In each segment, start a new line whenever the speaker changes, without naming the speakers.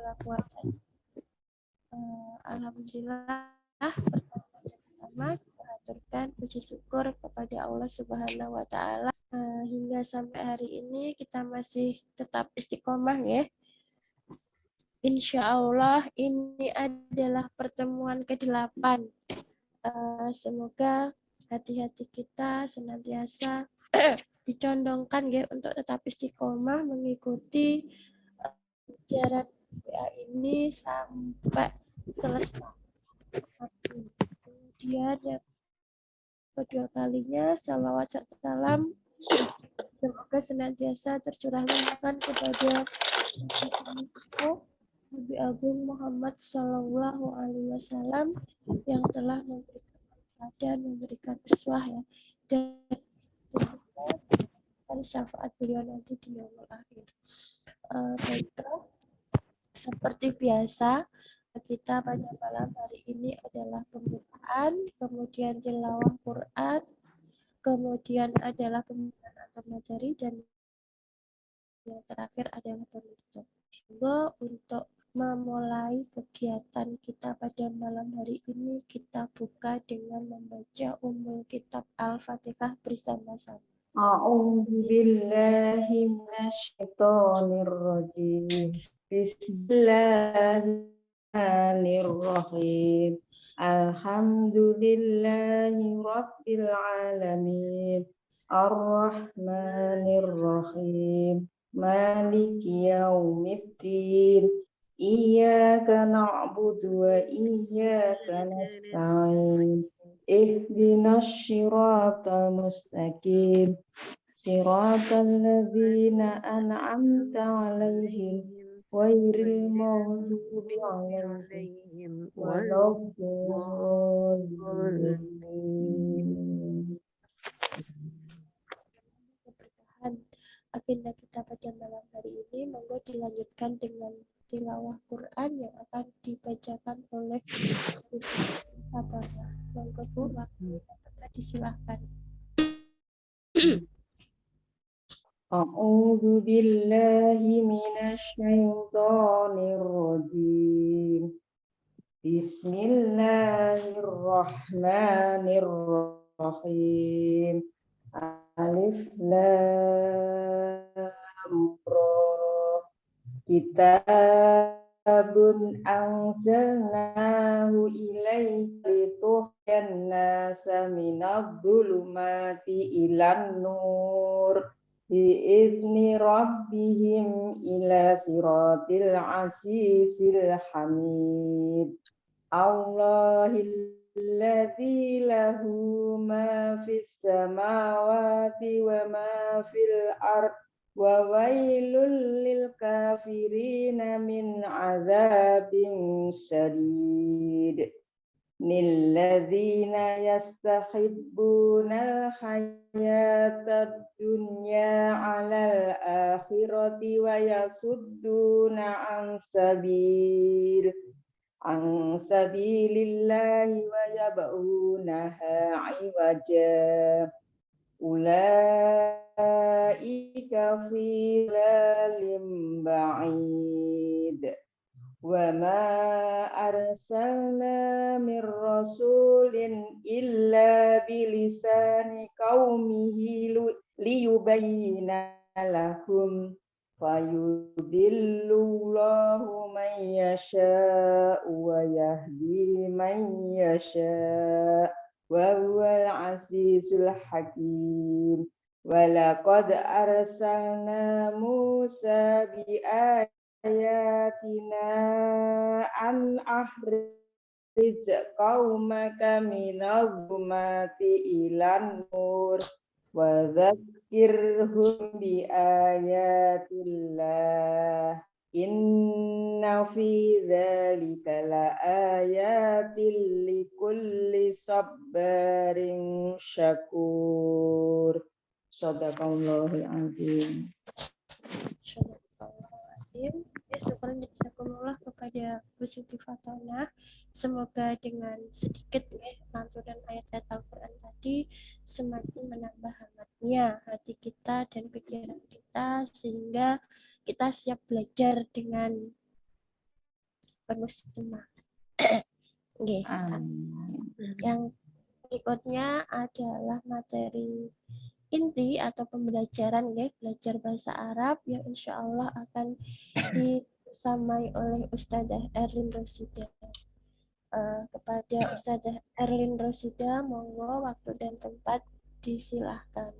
wala quwwata. Alhamdulillah, pertama kita aturkan puji syukur kepada Allah Subhanahu wa taala. Hingga sampai hari ini kita masih tetap istiqomah ya. Insya Allah ini adalah pertemuan ke-8. Semoga hati-hati kita senantiasa dicondongkan ya untuk tetap istiqomah mengikuti ajaran WA ini sampai selesai. Kemudian yang kedua kalinya, salawat serta salam semoga senantiasa tercurah limpahkan kepada Nabi Agung Muhammad Sallallahu Alaihi Wasallam yang telah memberikan manfaat dan memberikan uswah ya, dan syafaat beliau nanti di yaumul akhir. Baiklah, seperti biasa kita pada malam hari ini adalah pembukaan, kemudian tilawah Quran, kemudian adalah pembukaan atau materi, dan yang terakhir adalah penutup. Untuk memulai kegiatan kita pada malam hari ini, kita buka dengan membaca Kitab Al-Fatihah bersama-sama.
A'udzu billahi minasyaitonir rajim. Bismillahirrahmanirrahim. Alhamdulillahi rabbil alamin. Ar-Rahmanir-Rahim. Maliki yaumiddin. Iyyaka na'budu wa iyyaka nasta'in. Ihdinas siratal mustaqim. Siratal ladzina an'amta 'alaihim ghairil maghdubi 'alaihim waladdallin.
Keberkahan agenda kita pada malam hari ini, monggo dilanjutkan dengan tilawah Quran yang akan dibacakan oleh Fatona. Monggo Bu, waktu disilahkan.
A'udzu billahi minasyaitonir rajim. Bismillahirrahmanirrahim. Alif lam ra. Kitabun anzalnahu ilaika litukhrijan nasa minadh-dhulumati ilan nur bi'izni rabbihim ila siratil azizil hamid. Allahilladzi lahu ma fis samawati wa ma fil ardh wa wailul lil kafirina min azabin syadid. Nilladzina yastahibbuna hayatad dunya 'alal akhirati wa yasudduna an sabilillahi wa yab'unaha 'iwaja. Ulaika fi dhalalin ba'id. Wa ma arsalna min rasulin illa bilisani qaumihi liyubayyina lahum fayudillullahu man yasha'u wa yahdi man yasha'u wa huwal azizul hakim. Wa laqad arsalna Musa bi ayatina an ahrij qaumaka minadh-dhulumati ilan nur wa dzakkirhum bi ayatillah. Inna fi dzalika la ayatil likulli sabarin syakur. Shadaqallahul azim.
Syukuran jazakumullah kepada Bu Siti Fatona. Semoga dengan sedikit lantunan ayat-ayat Al-Quran tadi semakin menambah hangatnya hati kita dan pikiran kita, sehingga kita siap belajar dengan penuh semangat. Nggih.
Amin.
Yang berikutnya adalah materi inti atau pembelajaran, ya, belajar bahasa Arab yang insya Allah akan disamai oleh Ustazah Erlin Rosida. Kepada Ustazah Erlin Rosida, monggo waktu dan tempat disilahkan.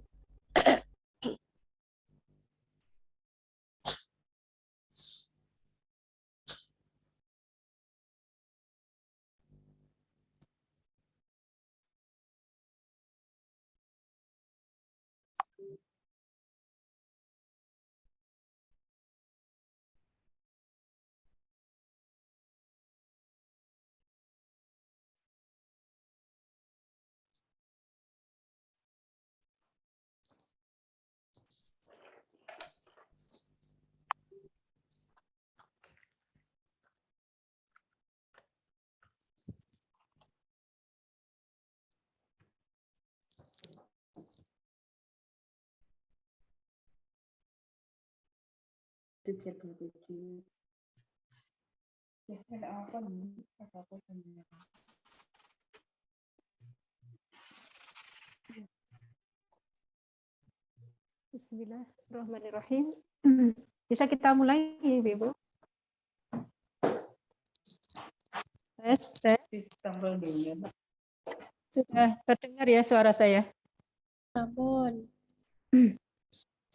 Bismillahirrahmanirrahim. Bisa kita mulai, Ibu? Tes. Sudah terdengar ya suara saya?
Ampun.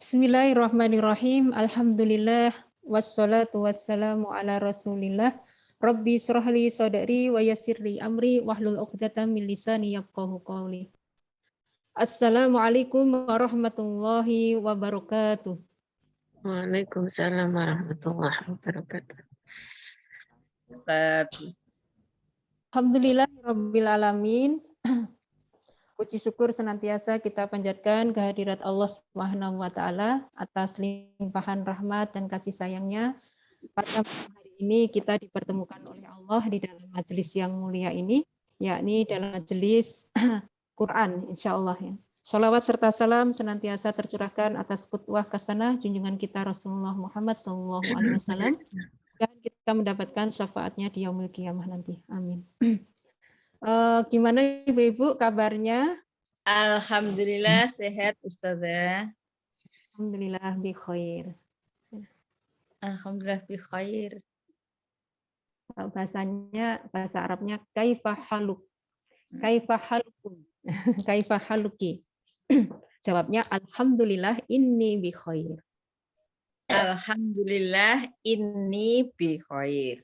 Bismillahirrahmanirrahim. Alhamdulillah. Wassalatu wassalamu ala rasulillah. Rabbi syrahli sadri wa yassirli amri wahlul 'uqdatam min lisani yafqahu qawli. Assalamualaikum warahmatullahi wabarakatuh.
Waalaikumsalam warahmatullahi wabarakatuh.
Alhamdulillahirabbil alamin. Puji syukur senantiasa kita panjatkan kehadirat Allah Subhanahu wa taala atas limpahan rahmat dan kasih sayangnya. Pada hari ini kita dipertemukan oleh Allah di dalam majelis yang mulia ini, yakni dalam majelis Quran, insya Allah ya. Salawat serta salam senantiasa tercurahkan atas qudwah hasanah junjungan kita Rasulullah Muhammad SAW, dan kita mendapatkan syafaatnya di yaumil qiyamah nanti. Amin. Gimana Ibu-Ibu kabarnya?
Alhamdulillah sehat Ustazah.
Alhamdulillah bi khair.
Alhamdulillah bi khair.
Bahasanya, bahasa Arabnya kaifa haluk. Kaifa halukum. Kaifa haluki. Jawabnya alhamdulillah inni bi khair.
Alhamdulillah inni bi khair.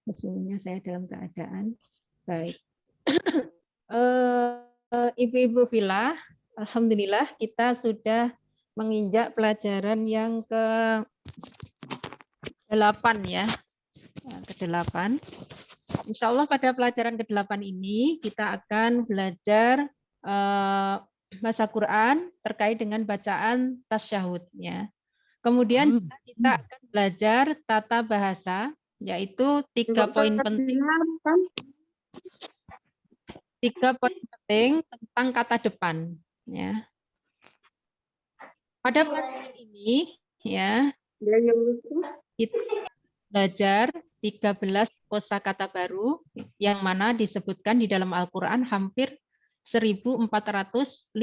Sesungguhnya saya dalam keadaan baik. Ibu-ibu Villa, alhamdulillah kita sudah menginjak pelajaran yang ke-8 ya. Ke-8. Insya Allah pada pelajaran ke-8 ini kita akan belajar bahasa Quran terkait dengan bacaan tasyahud ya. Kemudian kita akan belajar tata bahasa, yaitu 3 poin penting. 3 poin penting tentang kata depan ya. Pada pelajaran ini ya kita belajar 13 kosakata baru yang mana disebutkan di dalam Al-Qur'an hampir 1454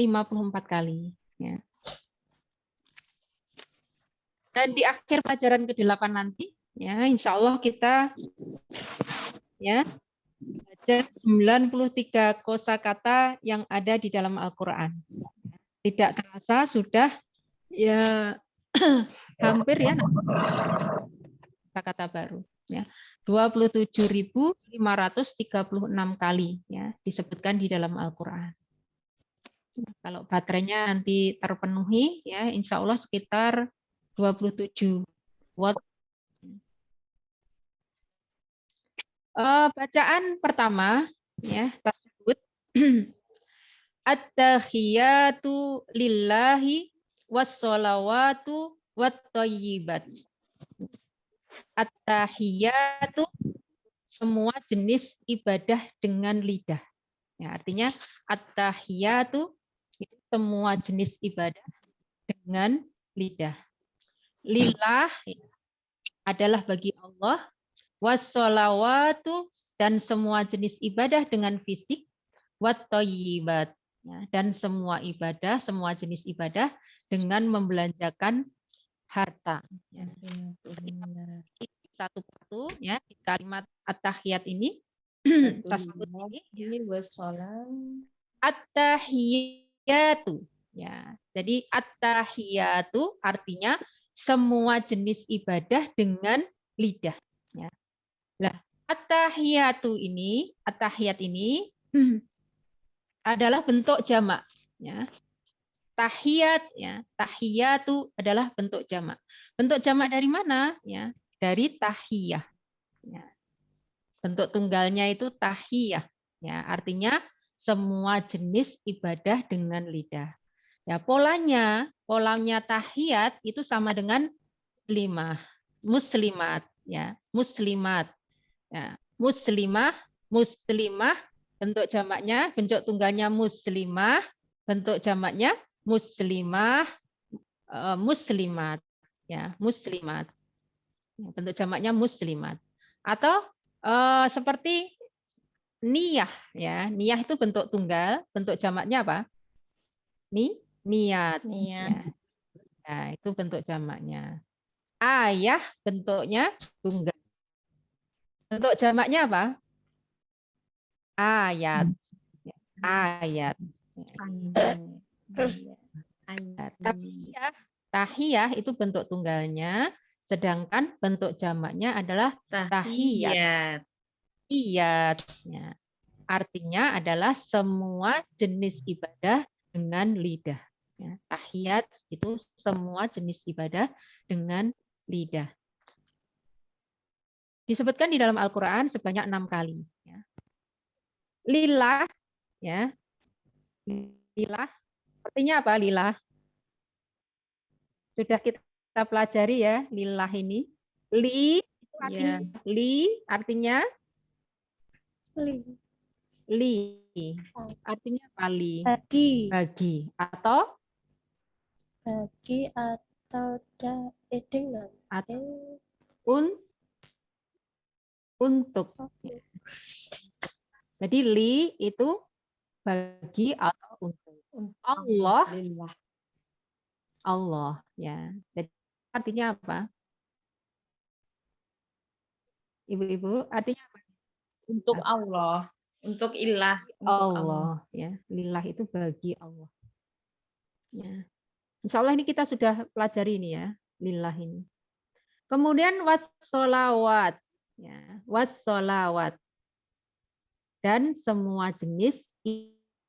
kali ya. Dan di akhir pelajaran ke-8 nanti ya insya Allah kita ya belajar 93 kosakata yang ada di dalam Al-Qur'an. Tidak terasa sudah ya hampir ya kata baru ya. 27.536 kali ya disebutkan di dalam Al-Qur'an. Kalau baterainya nanti terpenuhi ya insya Allah sekitar 27 watt. Bacaan pertama ya tasyahud. At-tahiyatu lillahi was-sholawatu wat-thayyibat. At-tahiyatu semua jenis ibadah dengan lidah. Ya, artinya at-tahiyatu itu semua jenis ibadah dengan lidah. Lillah adalah bagi Allah, wassolawatu, dan semua jenis ibadah dengan fisik, wattayyibat, ya, dan semua ibadah, semua jenis ibadah dengan membelanjakan harta. Ya. Satu-satu ya di kalimat at-tahiyat ini, tasawuf ini,
Ini wassalam.
at-tahiyatu. Ya, jadi at-tahiyatu artinya semua jenis ibadah dengan lidah. Ya. Nah, at-tahiyatu ini, at-tahiyat ini adalah bentuk jamak. Ya. Tahiyat, ya, tahiyatu adalah bentuk jamak. Bentuk jamak dari mana? Ya, dari tahiyah. Ya. Bentuk tunggalnya itu tahiyah. Ya, artinya semua jenis ibadah dengan lidah. Ya, polanya tahiyat itu sama dengan muslimat, ya, muslimat, ya, muslimah, bentuk jamaknya, bentuk tunggalnya muslimah, bentuk jamaknya muslimah, muslimat, ya, muslimat, bentuk jamaknya muslimat, atau seperti niyah, ya, niyah itu bentuk tunggal, bentuk jamaknya apa? Niat.
Niat.
Ya. Nah, itu bentuk jamaknya. Ayah bentuknya tunggal. Bentuk jamaknya apa? Ayat. Ayat. Tahiyah itu bentuk tunggalnya, sedangkan bentuk jamaknya adalah tahiyat. Tahiyat. Ya. Artinya adalah semua jenis ibadah dengan lidah. Ya, tahiyat itu semua jenis ibadah dengan lidah. Disebutkan di dalam Al-Quran sebanyak 6 kali. Ya. Lillah, ya, lillah, artinya apa lillah? Sudah kita pelajari ya lillah ini. Li itu artinya artinya li, artinya apa li? Bagi atau
dengan
untuk. Jadi li itu bagi atau untuk. Allah, ya. Jadi artinya apa? Ibu-ibu, artinya apa?
Untuk Allah, untuk ilah, untuk
Allah, ya. Lillah itu bagi Allah. Ya. Insya Allah ini kita sudah pelajari ini ya, lillah ini. Kemudian wassolawat, ya, wassolawat, dan semua jenis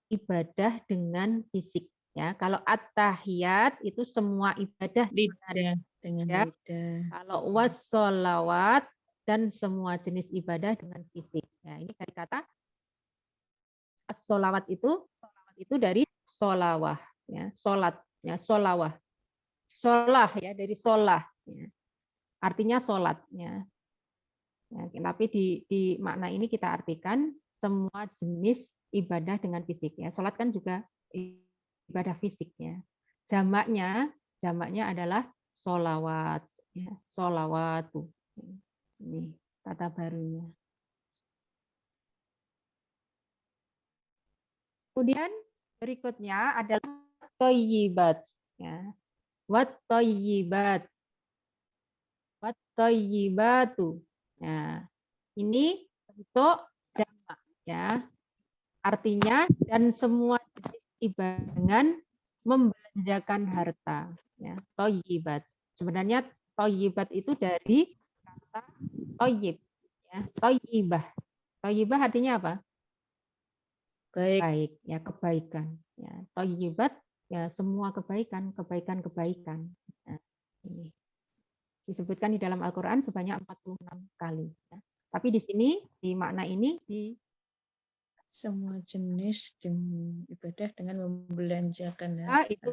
ibadah dengan fisik. Ya, kalau at-tahiyat itu semua ibadah
lidah, dengan lidah.
Kalau wassolawat dan semua jenis ibadah dengan fisik. Ya, ini dari kata as-solawat itu dari solawah, ya, solat, ya, solawah, solah, ya, dari solah, ya. Artinya solat, ya. Ya, tapi di makna ini kita artikan semua jenis ibadah dengan fisik, ya. Solat kan juga ibadah fisik, ya. Jamaknya adalah solawat, ya, solawatu. Ini kata barunya. Kemudian berikutnya adalah thayyibat, ya. Wat thayyibat. Wat thayyibatu. Nah, ini bentuk jamak, ya. Artinya dan semua jenis ibadah dengan membelanjakan harta, ya. Thayyibat. Sebenarnya thayyibat itu dari kata thayyib, ya. Thayyibah. Thayyibah artinya apa? Baik, ya, kebaikan, ya. Thayyibat, ya, semua kebaikan. Nah, ini disebutkan di dalam Al-Qur'an sebanyak 46 kali, ya. Tapi di sini di makna ini di
semua jenis ibadah dengan membelanjakan
itu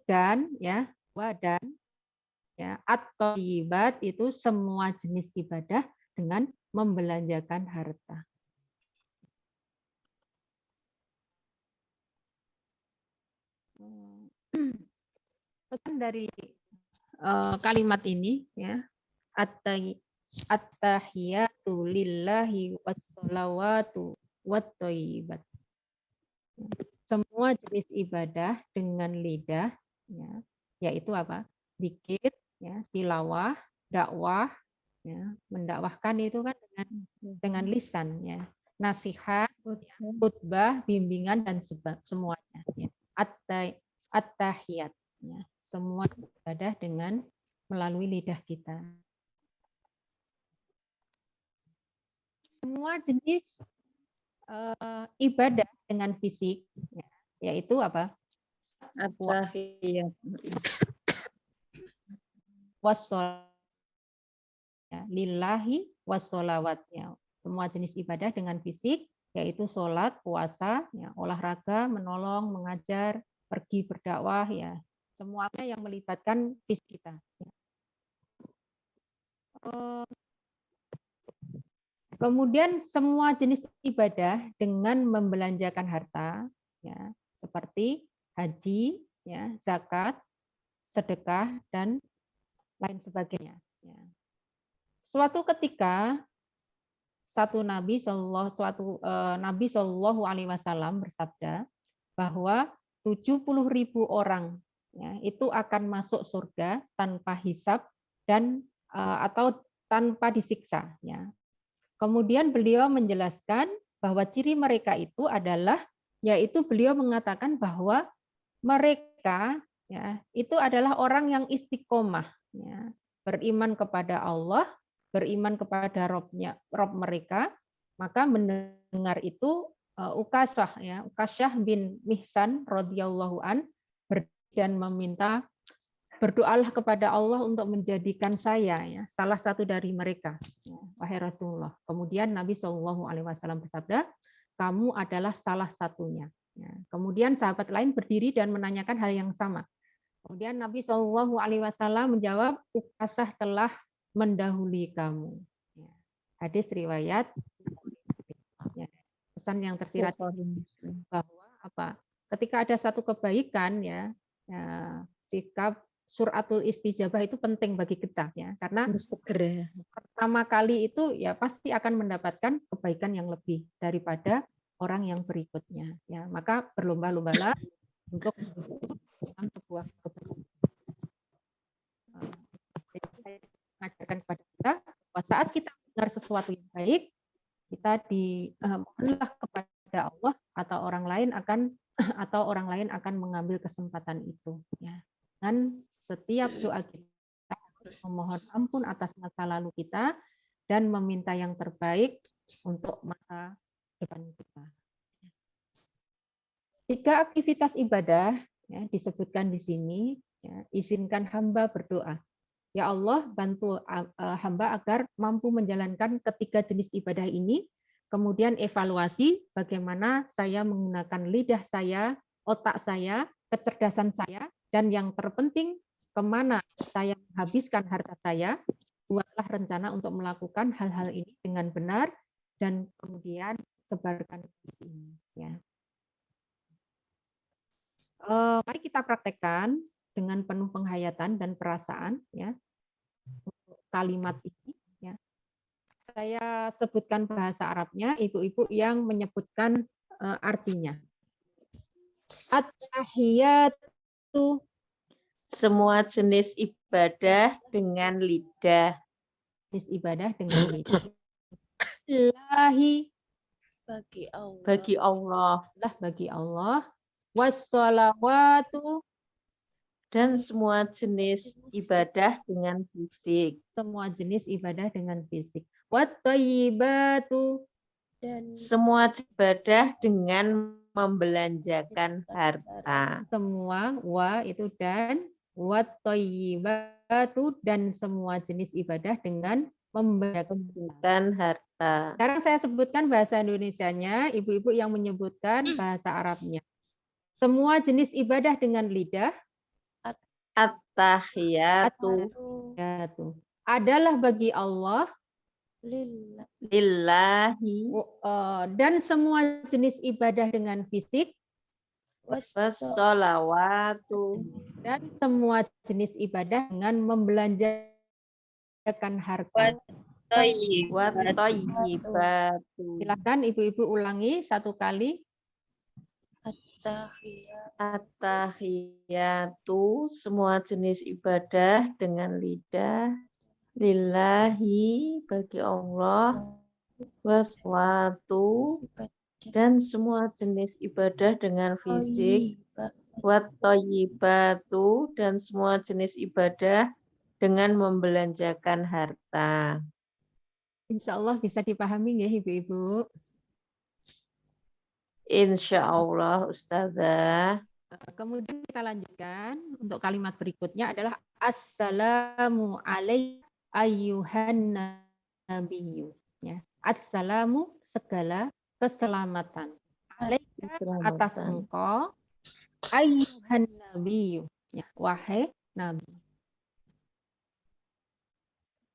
dan, ya, dan, ya, at-thayyibat itu semua jenis ibadah dengan membelanjakan harta. Pesan dari kalimat ini, ya, At-tahiyatu lillahi wassalawatu watthoyibat. Semua jenis ibadah dengan lidah, ya, yaitu apa? Zikir, ya, tilawah, dakwah, ya, mendakwahkan itu kan dengan lisan, ya, nasihat, ya, khutbah, bimbingan dan semuanya. Ya. At-tahiyat, ya, semua ibadah dengan melalui lidah kita. Semua jenis ibadah dengan fisik, ya, yaitu apa?
At-tahiyat.
Wassol, ya, lillahi wassolawatnya. Semua jenis ibadah dengan fisik, yaitu sholat, puasa, ya, olahraga, menolong, mengajar, pergi berdakwah, ya, semuanya yang melibatkan fisik kita. Ya. Kemudian semua jenis ibadah dengan membelanjakan harta, ya, seperti haji, ya, zakat, sedekah, dan lain sebagainya. Ya. Suatu ketika Nabi Shallallahu Alaihi Wasallam bersabda bahwa 70.000 orang, ya, itu akan masuk surga tanpa hisab dan atau tanpa disiksa. Ya. Kemudian beliau menjelaskan bahwa ciri mereka itu adalah, yaitu beliau mengatakan bahwa mereka, ya, itu adalah orang yang istiqomah, ya, beriman kepada Allah, beriman kepada Rob mereka, maka mendengar itu Ukasyah bin Mihsan radhiyallahu an dan meminta, berdoalah kepada Allah untuk menjadikan saya, ya, salah satu dari mereka, ya, wahai Rasulullah. Kemudian Nabi Shallallahu Alaihi Wasallam bersabda, kamu adalah salah satunya. Ya. Kemudian sahabat lain berdiri dan menanyakan hal yang sama. Kemudian Nabi Shallallahu Alaihi Wasallam menjawab, Ukasyah telah mendahului kamu. Ya. Hadis riwayat. Ya. Pesan yang tersirat bahwa apa? Ketika ada satu kebaikan, ya, sikap suratul istijabah itu penting bagi kita, ya, karena
Segera.
pertama kali itu ya pasti akan mendapatkan kebaikan yang lebih daripada orang yang berikutnya, ya, maka berlomba-lombalah untuk sebuah kebaikan. Saya mengajarkan kepada kita bahwa saat kita mendengar sesuatu yang baik, kita mohonlah kepada Allah atau orang lain akan mengambil kesempatan itu, ya. Dan setiap doa kita harus memohon ampun atas masa lalu kita dan meminta yang terbaik untuk masa depan kita. 3 aktivitas ibadah, ya, disebutkan di sini, ya, izinkan hamba berdoa. Ya Allah, bantu hamba agar mampu menjalankan ketiga jenis ibadah ini, kemudian evaluasi bagaimana saya menggunakan lidah saya, otak saya, kecerdasan saya, dan yang terpenting, kemana saya menghabiskan harta saya. Buatlah rencana untuk melakukan hal-hal ini dengan benar, dan kemudian sebarkan ini. Ya. Mari kita praktekkan dengan penuh penghayatan dan perasaan, ya, kalimat ini. Ya. Saya sebutkan bahasa Arabnya, ibu-ibu yang menyebutkan artinya. At-tahiyatu,
Semua jenis ibadah dengan lidah.
jenis ibadah dengan lidah. Lillahi,
Bagi Allah.
Bagi Allah.
bagi Allah. Wassalawatu,
Dan semua jenis ibadah dengan fisik.
semua jenis ibadah dengan fisik. Watthoyibatu,
Dan
Semua ibadah dengan membelanjakan harta.
semua, wa itu dan, watthoyibatu, dan semua jenis ibadah dengan membelanjakan
harta.
Sekarang saya sebutkan bahasa Indonesianya, ibu-ibu yang menyebutkan bahasa Arabnya. Semua jenis ibadah dengan lidah,
At-tahiyatu
adalah bagi Allah,
lillahi,
dan semua jenis ibadah dengan fisik,
wassalawatu,
dan semua jenis ibadah dengan membelanjakan harta.
Wat-thayyibatu.
Silakan ibu-ibu ulangi satu kali.
At-tahiyat.
At-tahiyatu, semua jenis ibadah dengan lidah, lillahi, bagi Allah, waswatu, dan semua jenis ibadah dengan fisik,
Thayyibah.
wat-thayyibatu, dan semua jenis ibadah dengan membelanjakan harta.
Insya Allah bisa dipahami ya ibu-ibu.
Insya Allah, Ustazah.
Kemudian kita lanjutkan untuk kalimat berikutnya adalah Assalamu alaikum ayyuhan nabiyyu. Ya. Assalamu segala keselamatan. Alaika atas
Keselamatan.
engkau ayyuhan nabiyyu. Ya. Wahai nabi.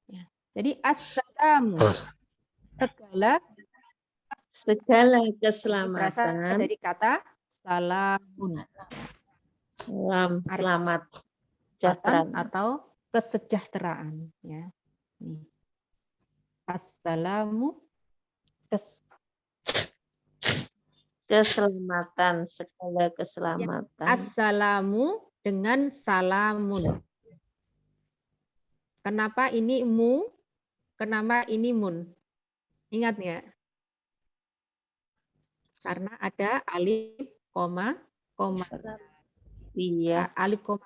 Ya. Jadi assalamu segala
Segala
berasal
keselamatan,
dari kata salamun.
selamat, sejahtera.
Atau kesejahteraan ya. Nih. Assalamu
Keselamatan, segala keselamatan.
assalamu dengan salamun. Kenapa ini mu? Kenapa ini mun? Ingat nggak? Karena ada alif, koma.
Iya.
Alif koma.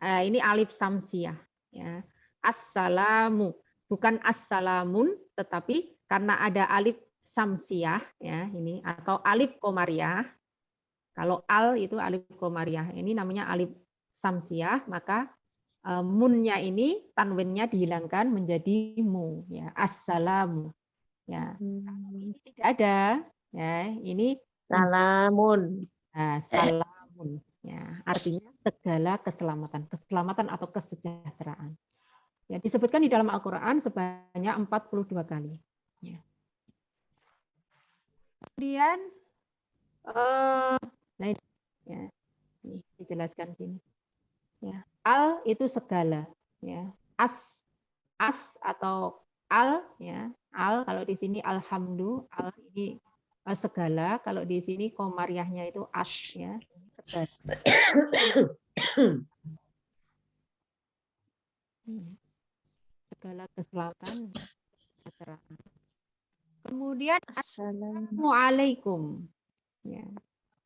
Ini alif samsiah. Ya. Assalamu. Bukan assalamun, tetapi karena ada alif samsiah, ya ini atau alif komariah. Kalau al itu alif komariah. Ini namanya alif samsiah, maka munnya ini tanwinnya dihilangkan menjadi mu. Ya. Assalamu. Ya. Ini tidak ada. Ya, ini
Salamun.
salamun. Ya, artinya segala keselamatan, keselamatan atau kesejahteraan. Ya, disebutkan di dalam Al-Quran sebanyak 42 kali. Ya. Kemudian, nah ini, ya, ini dijelaskan sini. Ya, al itu segala. Ya, as atau al, ya, al kalau di sini alhamdulillah, al ini segala, kalau di sini komariahnya itu as, ya, segala. Segala keselamatan. Kemudian assalamualaikum. Ya.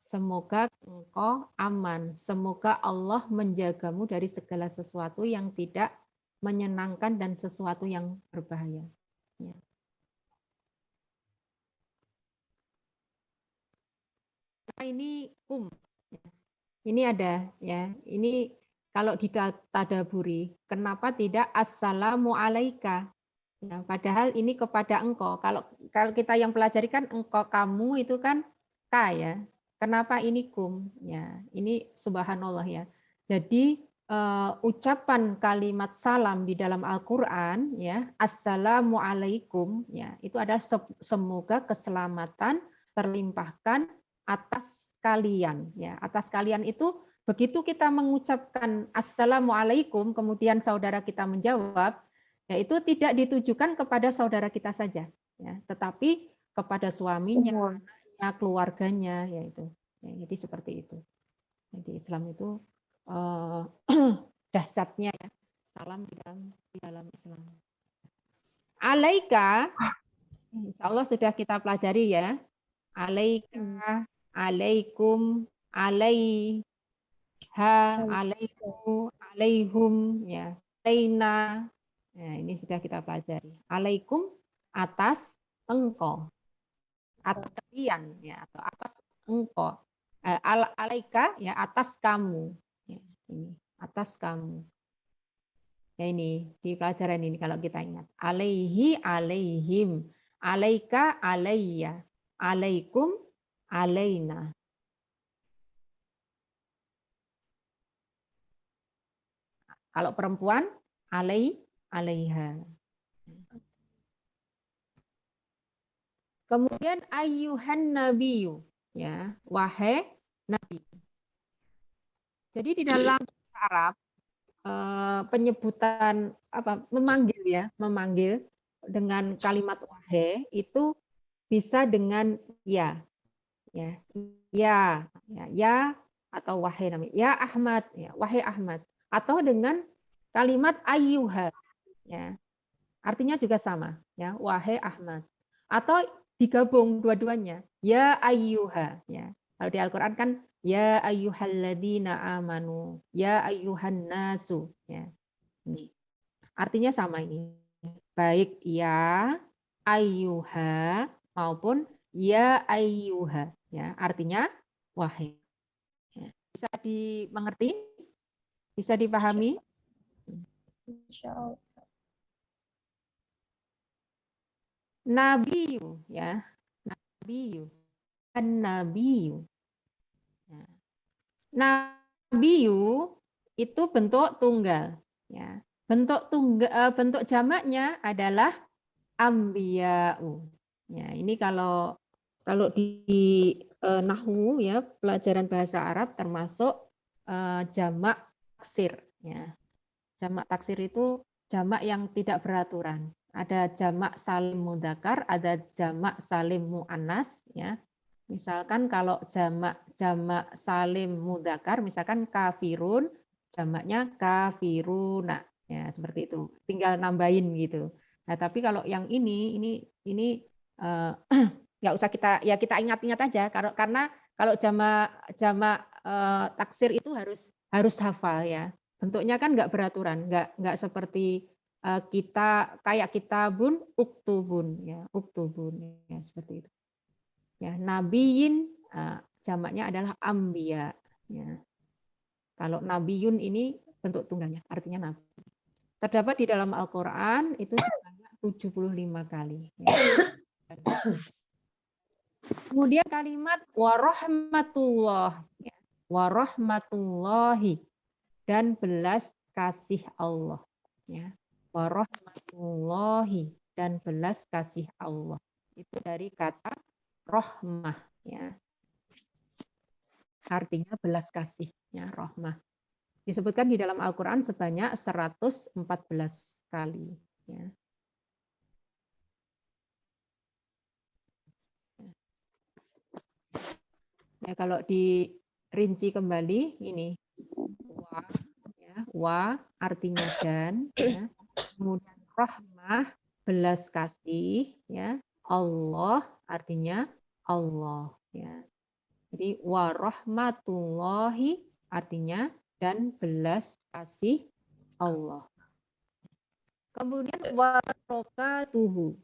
Semoga engkau aman. Semoga Allah menjagamu dari segala sesuatu yang tidak menyenangkan dan sesuatu yang berbahaya. Ya. Nah, ini ini ada ya. Ini kalau ditadaburi, kenapa tidak assalamu alaika? Ya, padahal ini kepada engkau. Kalau kita yang pelajari kan engkau, kamu itu kan ka ya. Kenapa ini kum? Ya, ini subhanallah ya. Jadi ucapan kalimat salam di dalam Al-Qur'an ya, assalamu alaikum ya, itu adalah semoga keselamatan terlimpahkan atas kalian ya. Atas kalian itu begitu kita mengucapkan assalamu alaikum kemudian saudara kita menjawab, yaitu tidak ditujukan kepada saudara kita saja, ya, tetapi kepada suaminya, anaknya, keluarganya, yaitu. Ya, jadi seperti itu. Jadi Islam itu dahsyatnya ya, salam di dalam Islam. Alaika, insya Allah sudah kita pelajari ya. Alaika, alaikum, alaiha, alaiku, alaihum, ya, alaina. Nah, ini sudah kita pelajari. Alaikum atas engkau. Atas kalian ya, atau atas engkau. Alaika ya atas kamu. Ya, ini atas kamu. Ya ini di pelajaran ini kalau kita ingat. Alaihi alaihim. Alaika alayya. Alaikum alaina. Kalau perempuan alaiha. Kemudian ayyuhan nabiyyu, ya, wahai nabi. Jadi di dalam Arab penyebutan apa memanggil ya, memanggil dengan kalimat wahai itu bisa dengan ya, ya, ya, ya atau wahai namanya, ya Ahmad, ya, wahai Ahmad, atau dengan kalimat ayyuha, ya, artinya juga sama, ya, wahai Ahmad, atau digabung dua-duanya, ya ayyuha, ya. Kalau di Al-Quran kan ya ayyuhalladzina amanu, ya ayyuhan nasu, ya. Ini. Artinya sama ini. Baik ya ayyuha maupun ya ayyuha, ya. Artinya wahai. Ya. Bisa dimengerti? Bisa dipahami?
Insya Allah.
Nabiyu, ya. Nabiyu. An-nabiyu. Ya. Nabiyu itu bentuk tunggal, ya. Bentuk jamaknya adalah ambiya'u. Ya, ini kalau di nahwu ya, pelajaran bahasa Arab termasuk jamak taksir, ya. Jamak taksir itu jamak yang tidak beraturan. Ada jamak salim mudzakkar, ada jamak salim muannas, ya. Misalkan kalau jamak salim mudzakkar, misalkan kafirun, jamaknya kafiruna, ya seperti itu. Tinggal nambahin gitu. Nah, tapi kalau yang ini nggak usah kita ingat-ingat aja, karena kalau jamak taksir itu harus hafal ya. Bentuknya kan nggak beraturan, nggak seperti kayak kitabun, uktubun, ya uktubun, ya seperti itu. Ya, nabiyin jamaknya adalah ambiya. Ya. Kalau nabiyun ini bentuk tunggalnya, artinya nabi. Terdapat di dalam Al-Quran itu sebanyak 75 kali. Ya. Kemudian kalimat warahmatullah, ya. Warahmatullahi dan belas kasih Allah. Ya. Warahmatullahi dan belas kasih Allah. Itu dari kata rohmah, ya. Artinya belas kasih, ya, rohmah. Disebutkan di dalam Al-Quran sebanyak 114 kali. Ya. Ya, kalau dirinci kembali ini wa, ya, wa artinya dan, ya. Kemudian rohmah belas kasih, ya. Allah artinya Allah, ya. Jadi warahmatullahi artinya dan belas kasih Allah. Kemudian wabarakatuhu.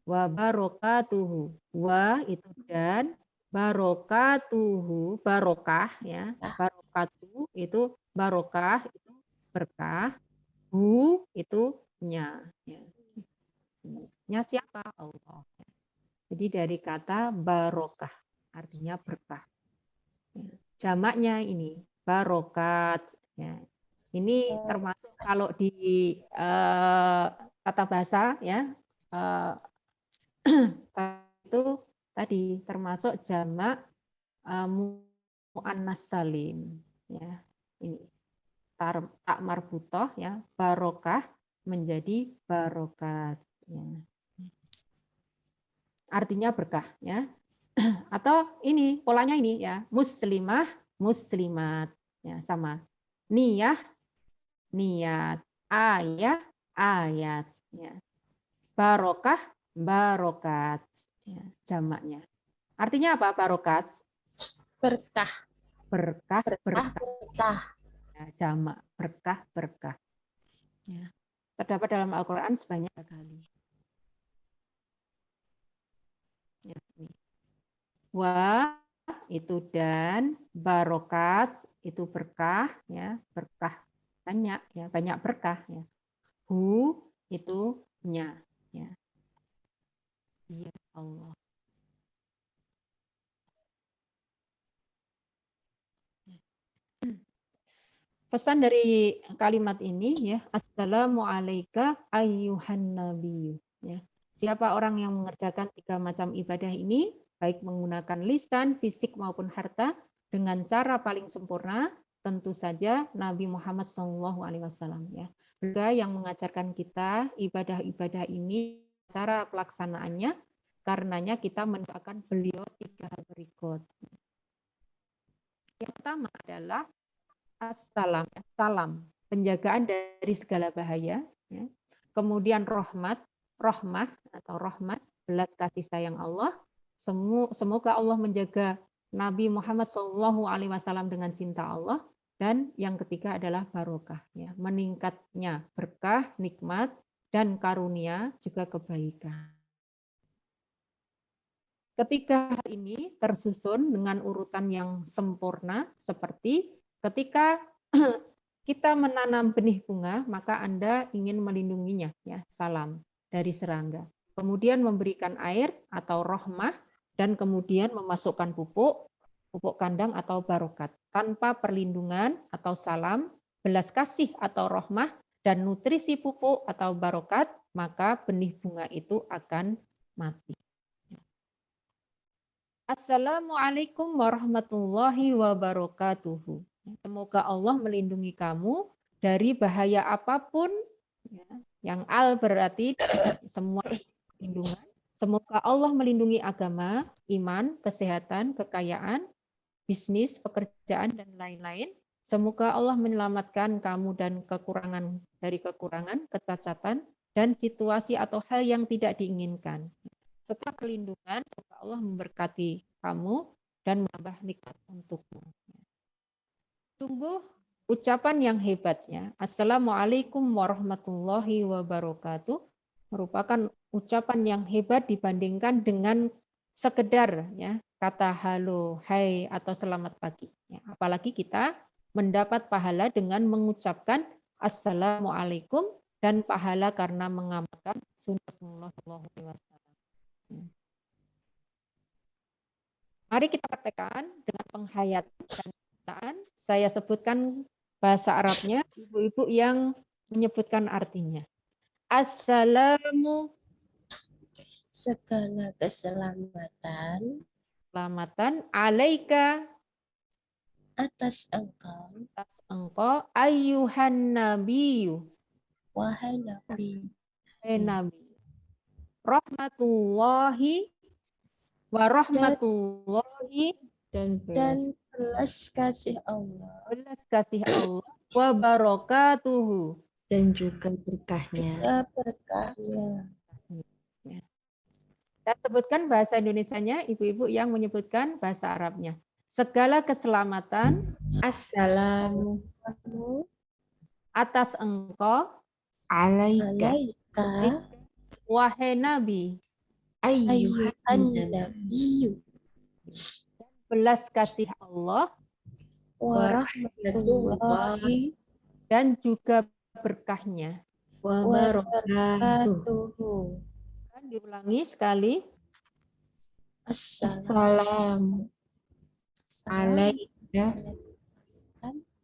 Wabarakatuhu. Wa itu dan, barokatuhu, barokah ya. Barokatuh itu barokah itu berkah. Hu itu nya. Ya. Nya siapa? Allah. Jadi dari kata barokah artinya berkah. Jamaknya ini barokat. Ya. Ini termasuk kalau di tata bahasa ya itu tadi termasuk jamak muannas salim. Ya. Ini tak marbutoh ya barokah menjadi barokat. Ya. Artinya berkah ya. Atau ini polanya ini ya muslimah muslimat ya sama niyah niat ayah ayat ya barokah barokat ya jamaknya artinya apa barokat
Berkah.
berkah berkah
Berkah.
ya, jamak berkah berkah ya terdapat dalam Al-Quran sebanyak 3 kali ya, ini. Wa itu dan barokat itu berkah ya berkah banyak ya banyak berkah ya hu itu nya ya iya Allah pesan dari kalimat ini ya assalamualaikum ayyuhan nabiyyu ya siapa orang yang mengerjakan 3 macam ibadah ini baik menggunakan lisan fisik maupun harta dengan cara paling sempurna tentu saja Nabi Muhammad SAW ya. Beliau yang mengajarkan kita ibadah-ibadah ini, cara pelaksanaannya, karenanya kita mendoakan beliau 3 hal berikut. Yang pertama adalah assalam, salam, penjagaan dari segala bahaya. Ya. Kemudian rahmah atau rahmat, belas kasih sayang Allah. Semoga Allah menjaga Nabi Muhammad SAW dengan cinta Allah. Dan yang ketiga adalah barokah, ya, meningkatnya berkah, nikmat, dan karunia juga kebaikan. Ketiga hal ini tersusun dengan urutan yang sempurna, seperti ketika kita menanam benih bunga, maka Anda ingin melindunginya, ya, salam dari serangga. Kemudian memberikan air atau rahmah, dan kemudian memasukkan pupuk kandang atau barokat. Tanpa perlindungan atau salam, belas kasih atau rahmah, dan nutrisi pupuk atau barokat, maka benih bunga itu akan mati. Assalamualaikum warahmatullahi wabarakatuh. Semoga Allah melindungi kamu dari bahaya apapun. Yang al berarti semua perlindungan. Semoga Allah melindungi agama, iman, kesehatan, kekayaan, bisnis, pekerjaan, dan lain-lain. Semoga Allah menyelamatkan kamu dan dari kekurangan, kecacatan, dan situasi atau hal yang tidak diinginkan. Setelah perlindungan, semoga Allah memberkati kamu dan menambah nikmat untukmu. Sungguh ucapan yang hebatnya, Assalamualaikum warahmatullahi wabarakatuh, merupakan ucapan yang hebat dibandingkan dengan sekedar, ya, kata halo, hai, atau selamat pagi. Ya, apalagi kita mendapat pahala dengan mengucapkan Assalamualaikum dan pahala karena mengamalkan sunnah Rasulullah SAW. Mari kita praktekkan dengan penghayatan dan penggunaan. Saya sebutkan bahasa Arabnya, ibu-ibu yang menyebutkan artinya. Assalamu,
Segala keselamatan
alaika,
atas engkau,
atas engkau, ayyuhan nabiyyu,
wahai Nabi,
nabi, rahmatullahi warahmatullahi,
dan belas kasih Allah,
belas kasih Allah, wabarakatuhu,
dan juga berkahnya.
juga berkahnya.
Saya sebutkan bahasa Indonesianya, ibu-ibu yang menyebutkan bahasa Arabnya. Segala keselamatan
Assalamu
atas engkau,
alaika
Alaika
wahai Nabi,
ayyuhan
ayyuhan
nabiyyu
nabiyyu
belas kasih Allah
warahmatullahi
dan juga berkahnya.
wabarakatuh.
wabarakatuh.
Diulangi sekali.
Assalamu alaika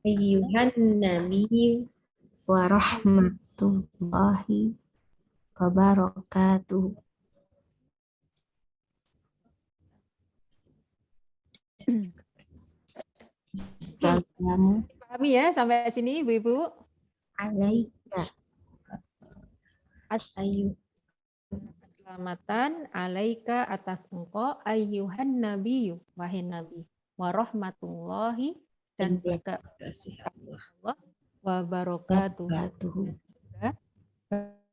ayyuhan nabiyyu warahmatullahi wabarakatuh. Assalamu
Pahami ya sampai sini ibu-ibu?
alaika ayyuhan
Keselamatan alaika atas engkau ayyuhan nabiyyu, wahai nabi, warahmatullahi dan
kasih Allah
wabarakatuh,
wabarakatuh.
juga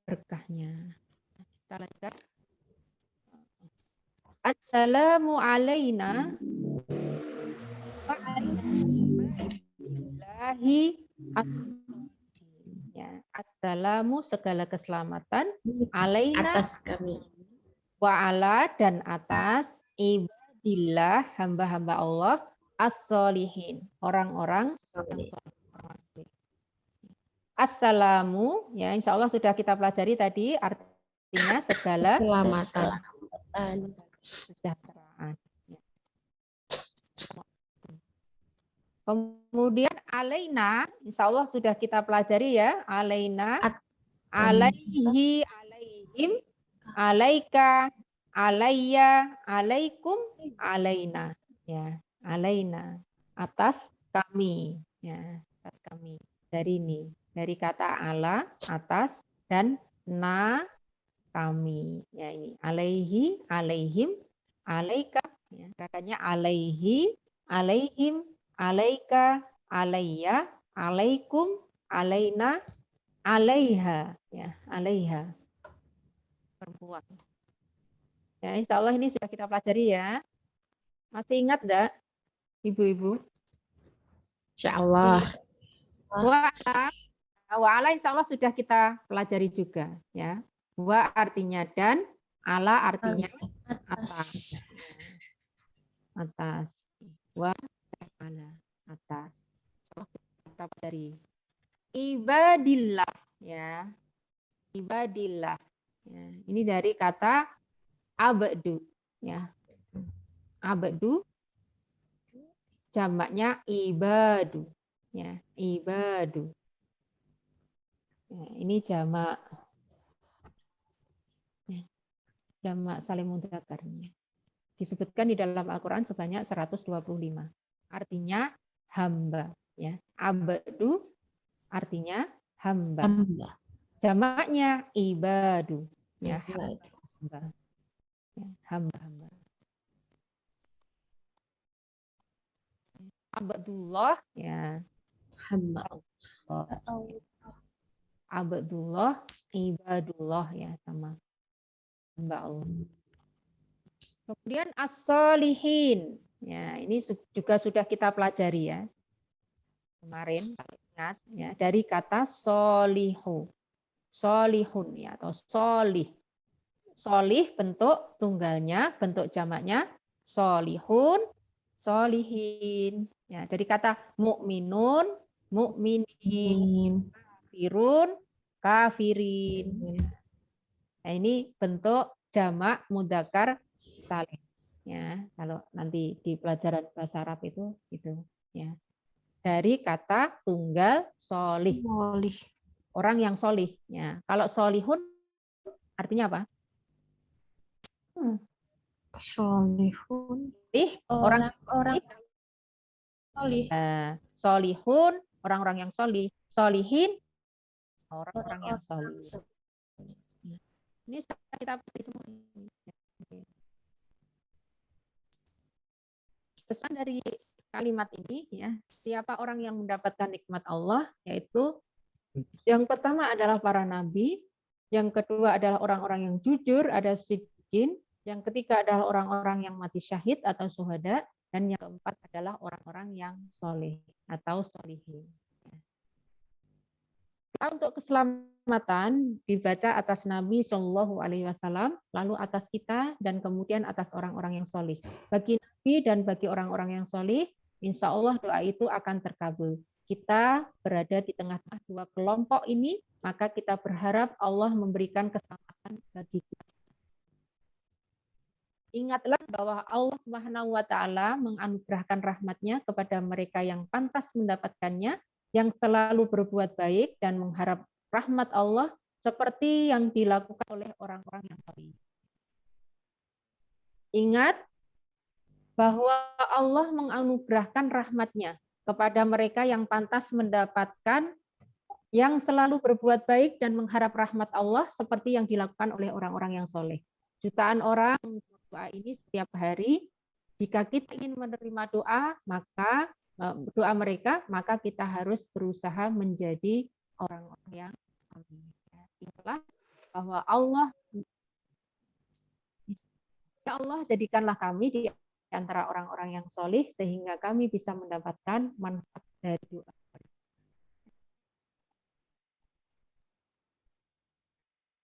berkahnya. Kita lanjutkan. Assalamu alaina wa ala ibadillahi ya. Assalamu segala keselamatan alaina
Atas kami
wa ala dan atas ibadillah hamba-hamba Allah as-solihin orang-orang yang soleh. Assalamu ya insya Allah sudah kita pelajari tadi artinya segala
keselamatan.
kesejahteraan. Kemudian alaina, insya Allah sudah kita pelajari ya, alaina, alaihi, alaihim, alaika, alayya, alaikum, alaina, ya, alaina, atas kami. Ya, atas kami. Dari ini, dari kata ala atas dan na kami. Ya ini alaihi, alaihim, alaika. Ya, katanya alaihi, alaihim, alaika, alaiya, alaikum, alaina, alaiha. Ya, alaiha. Perempuan. Ya, insya Allah ini sudah kita pelajari ya. Masih ingat enggak, ibu-ibu?
Insyaallah.
Wa ala insya Allah sudah kita pelajari juga ya. Wa artinya dan, ala artinya atas. Atas. Wa dan ala atas. Kita pelajari. Ibadillah ya. Ibadillah. Ya. Ini dari kata abdu ya. Abdu jamaknya ibadu ya, ibadu. Ya, ini jamak ya, jamak saling mudzakarnya. Disebutkan di dalam Al-Qur'an sebanyak 125. Artinya hamba ya. Abdu artinya hamba.
Hamba.
Jamaknya ibadu ya,
Ibadu.
hamba. Ya, hamba-hamba. Abdullah ya.
Hamba.
Abdullah, ibadullah ya, sama hamba Allah. Kemudian as-solihin. Ya, ini juga sudah kita pelajari ya. Kemarin kalau ingat ya, dari kata solihu. Solihun ya atau solih. Solih bentuk tunggalnya, bentuk jamaknya solihun, solihin. Ya, dari kata mukminun, mukminin, kafirun, kafirin. Nah, ini bentuk jamak mudzakkar salim. Ya, kalau nanti di pelajaran bahasa Arab itu ya. Dari kata tunggal solih. Orang yang solih. Ya. Kalau solihun artinya apa?
Solihun.
Orang
solih.
Solihun, orang-orang yang solih. Solihin, orang-orang yang solih. Ini kita pilih semua. Pesan dari kalimat ini ya, siapa orang yang mendapatkan nikmat Allah, yaitu yang pertama adalah para nabi, yang kedua adalah orang-orang yang jujur, ada siddiqin, yang ketiga adalah orang-orang yang mati syahid atau syuhada, dan yang keempat adalah orang-orang yang soleh atau solihin. Untuk keselamatan dibaca atas Nabi Shallallahu Alaihi Wasallam, lalu atas kita, dan kemudian atas orang-orang yang soleh. Bagi Nabi dan bagi orang-orang yang soleh, insya Allah doa itu akan terkabul. Kita berada di tengah-tengah dua kelompok ini, maka kita berharap Allah memberikan keselamatan bagi kita. Ingatlah bahwa Allah Subhanahu wa taala menganugerahkan rahmat-Nya kepada mereka yang pantas mendapatkannya, yang selalu berbuat baik dan mengharap rahmat Allah seperti yang dilakukan oleh orang-orang yang soleh. Ingat bahwa Allah menganugerahkan rahmat-Nya kepada mereka yang pantas mendapatkan, yang selalu berbuat baik dan mengharap rahmat Allah seperti yang dilakukan oleh orang-orang yang soleh. Jutaan orang doa ini setiap hari. Jika kita ingin menerima doa, maka doa mereka, maka kita harus berusaha menjadi orang-orang yang soleh. Ingatlah bahwa ya Allah, jadikanlah kami di antara orang-orang yang soleh sehingga kami bisa mendapatkan manfaat dari doa.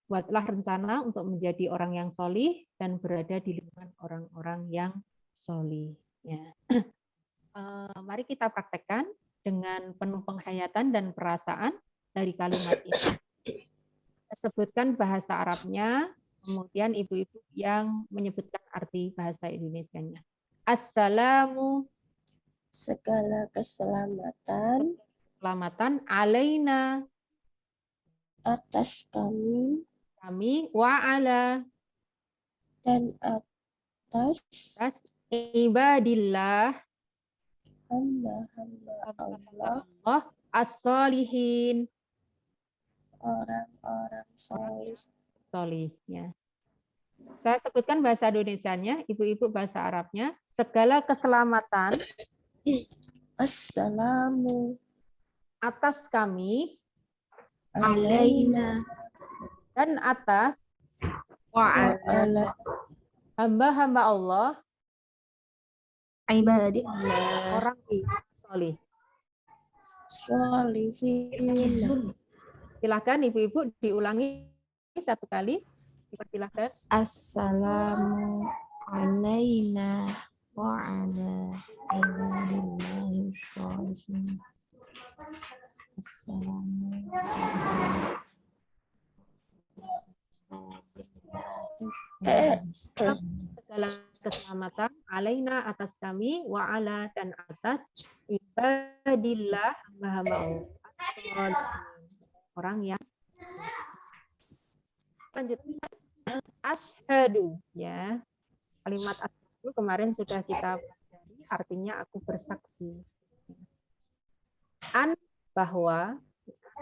Buatlah rencana untuk menjadi orang yang soleh dan berada di lingkungan orang-orang yang soleh. Ya. Mari kita praktekkan dengan penuh penghayatan dan perasaan dari kalimat ini. Sebutkan bahasa Arabnya, kemudian ibu-ibu yang menyebutkan arti bahasa Indonesianya. Assalamu,
segala keselamatan
alaina,
atas kami
wa ala,
dan atas
ibadillah,
hamba-hamba Allah,
Allah as-solihin,
orang-orang solih.
solih ya. Saya sebutkan bahasa Indonesianya, ibu-ibu bahasa Arabnya. Segala keselamatan
Assalamu
atas kami
alaina
dan atas
wa ala
hamba-hamba Allah
ibadillah
orang solih.
sholihin.
Silakan ibu-ibu diulangi satu kali. Dipersilahkan.
assalamu alaina wa ala ibadillahi sholihin. Assalamu
Segala keselamatan alaina atas kami wa ala dan atas ibadillah hamba-hamba Allah. As-sholihin. Orang yang lanjut asyhadu ya. Kalimat asyhadu kemarin sudah kita pelajari, artinya aku bersaksi. An bahwa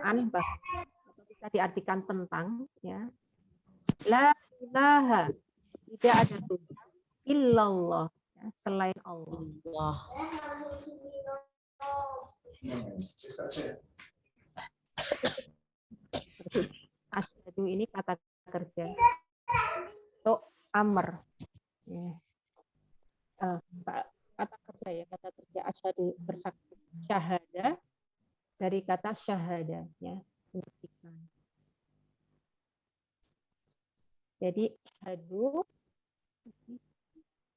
atau bisa diartikan tentang ya. La ilaha, tidak ada Tuhan illallah ya, selain Allah. Asyhadu ini kata kerja atau amr ya. Kata kerja ya, kata kerja asyhadu bersaksi. Syahada dari kata syahada ya, membuktikan. Jadi syahadu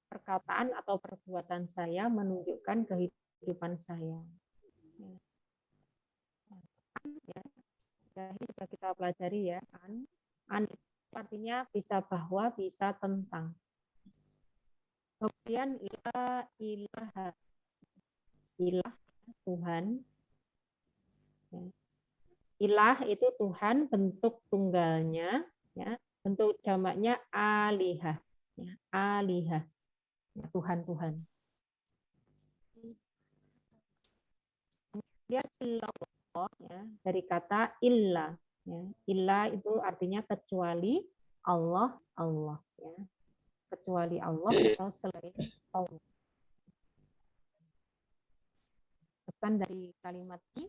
perkataan atau perbuatan saya menunjukkan kehidupan saya. Ya. Ini sudah kita pelajari ya. An artinya bisa bahwa, bisa tentang. Kemudian la ilaha, ilah Tuhan. Ilah itu Tuhan, bentuk tunggalnya, ya, bentuk jamaknya alihah, ya, alihah, ya, Tuhan-Tuhan. Kemudian illallah, ya, dari kata illa, ya, illa itu artinya kecuali Allah, Allah, ya, kecuali Allah atau selain Allah. Pesan dari kalimat ini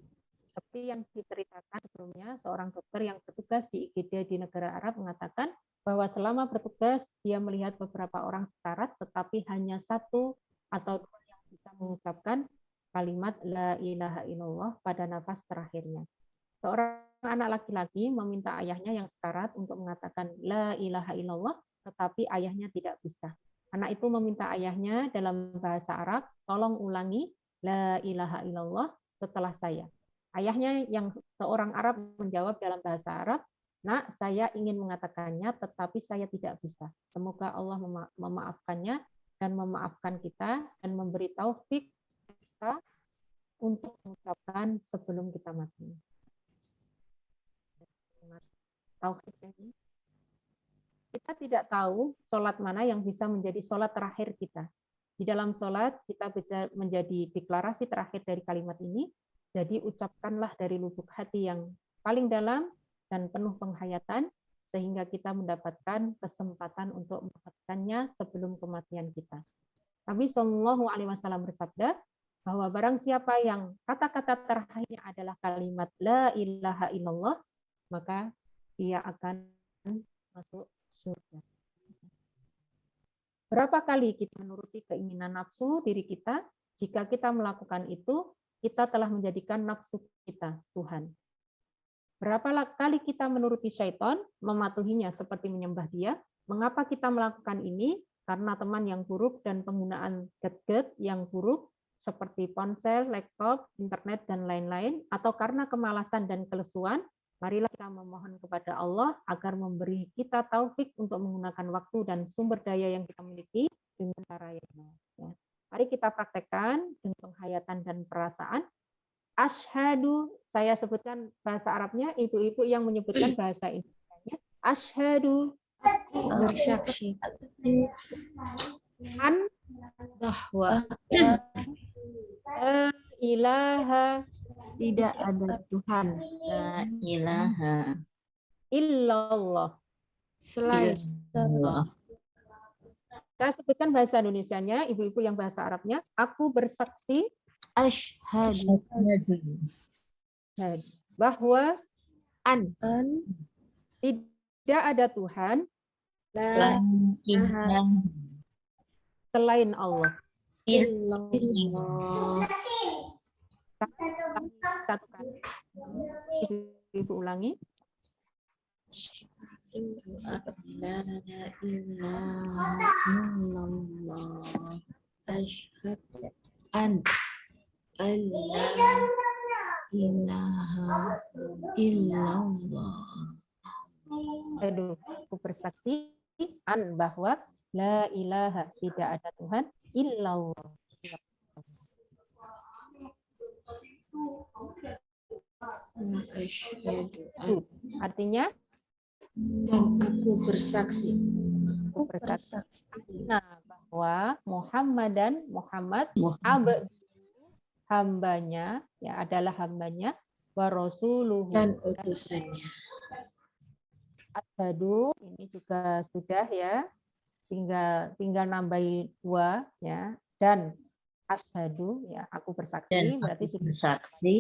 seperti yang diceritakan sebelumnya, seorang dokter yang bertugas di IGD di negara Arab mengatakan bahwa selama bertugas dia melihat beberapa orang sekarat, tetapi hanya satu atau dua yang bisa mengucapkan kalimat la ilaha illallah pada nafas terakhirnya. Seorang anak laki-laki meminta ayahnya yang sekarat untuk mengatakan la ilaha illallah, tetapi ayahnya tidak bisa. Anak itu meminta ayahnya dalam bahasa Arab, tolong ulangi la ilaha illallah setelah saya. Ayahnya yang seorang Arab menjawab dalam bahasa Arab, "Nak, saya ingin mengatakannya, tetapi saya tidak bisa. Semoga Allah memaafkannya dan memaafkan kita dan memberi taufik kita untuk mengucapkan sebelum kita mati." Taufik ini. Kita tidak tahu sholat mana yang bisa menjadi sholat terakhir kita. Di dalam sholat kita bisa menjadi deklarasi terakhir dari kalimat ini. Jadi ucapkanlah dari lubuk hati yang paling dalam dan penuh penghayatan sehingga kita mendapatkan kesempatan untuk mendapatkannya sebelum kematian kita. Nabi Shallallahu Alaihi Wasallam bersabda bahwa barang siapa yang kata-kata terakhirnya adalah kalimat la ilaha illallah, maka dia akan masuk surga. Berapa kali kita menuruti keinginan nafsu diri kita? Jika kita melakukan itu, kita telah menjadikan nafsu kita Tuhan. Berapa kali kita menuruti syaitan, mematuhinya seperti menyembah dia? Mengapa kita melakukan ini? Karena teman yang buruk dan penggunaan gadget yang buruk seperti ponsel, laptop, internet, dan lain-lain, atau karena kemalasan dan kelesuan. Marilah kita memohon kepada Allah agar memberi kita taufik untuk menggunakan waktu dan sumber daya yang kita miliki dengan cara yang benar. Mari kita praktekkan dengan penghayatan dan perasaan. Asyhadu, saya sebutkan bahasa Arabnya, ibu-ibu yang menyebutkan bahasa Indonesianya. Asyhadu,
bersaksi
an
bahwa
La ilaha
Tidak ada Tuhan
La ilaha
illallah.
selain
illallah.
Saya sebutkan bahasa Indonesianya, ibu-ibu yang bahasa Arabnya. Aku bersaksi
asyhadu
bahwa
an
tidak ada Tuhan
la
ilaha
selain Allah.
illallah.
Satu kali. Ibu ulangi.
La ilaha illallah. Asyhadu an la ilaha illallah.
Aduh, aku bersaksi bahwa la ilaha tidak ada Tuhan illallah.
Asyhadu
Itu artinya
dan aku bersaksi
aku bersaksi bahwa Muhammad abdu hambanya ya adalah hambanya wa rasuluhu
dan utusannya.
asyhadu ini juga sudah ya, tinggal nambahi dua ya, dan asyhadu ya aku bersaksi
Dan
berarti
aku
sudah
bersaksi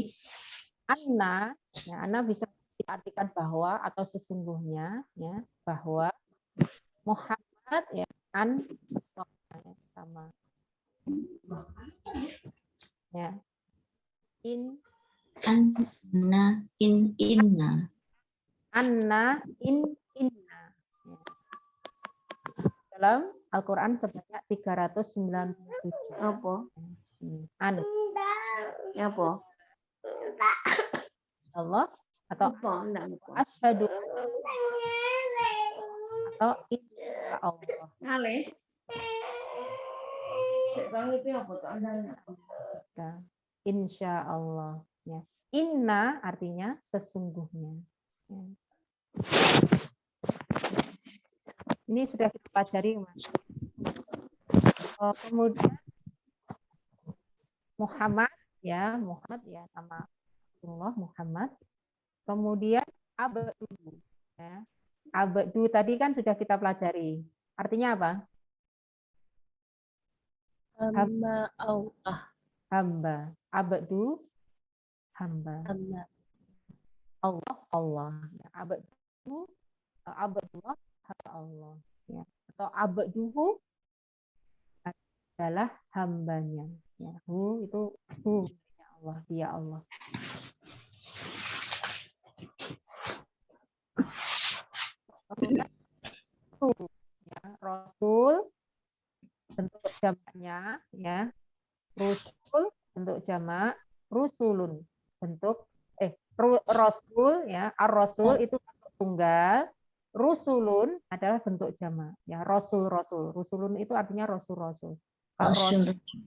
anna ya, anna bisa diartikan bahwa atau sesungguhnya ya, bahwa Muhammad ya sama ya
anna inna
anna inna ya. Dalam Al-Quran sebanyak 397
Apa?
an
Apa?
Allah atau
Apa? Enggak apa.
asyhadu atau insya Allah.
Ngalih. Sekarang itu apa tuh?
Ya, insya Allah ya. Inna artinya sesungguhnya ya. Ini sudah kita pelajari Mas. Kemudian Muhammad ya nama Allah Muhammad. Kemudian abdu ya. Abdu tadi kan sudah kita pelajari. Artinya apa?
Hamba Allah.
Hamba. Abdu hamba.
Hamba.
Allah ya. Abdullah Allah ya. Atau abduhu adalah hambanya ya. Hu itu miliknya Allah, dia Allah. Ya, Rasul bentuk jamaknya ya. Rusul bentuk jamak, rusulun bentuk rasul ya, ar-rasul itu bentuk tunggal, rusulun adalah bentuk jamak ya, rasul. Rusulun itu artinya rasul. Kalau rasul itu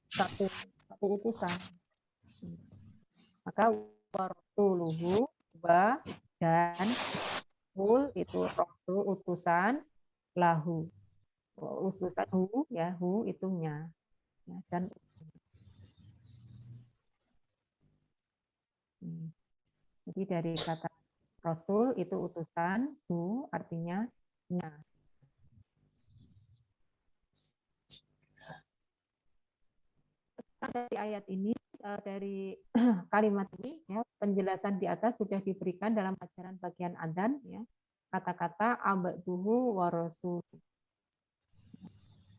satu utusan. Maka warasuluhu dan rasul itu rasul utusan, lahu utusan hu ya, hu itunya ya, dan jadi dari kata rasul itu utusan, hu artinya nya. Dari ayat ini, dari kalimat ini ya, penjelasan di atas sudah diberikan dalam ajaran bagian adzan ya. Kata-kata abduhu wa rasul.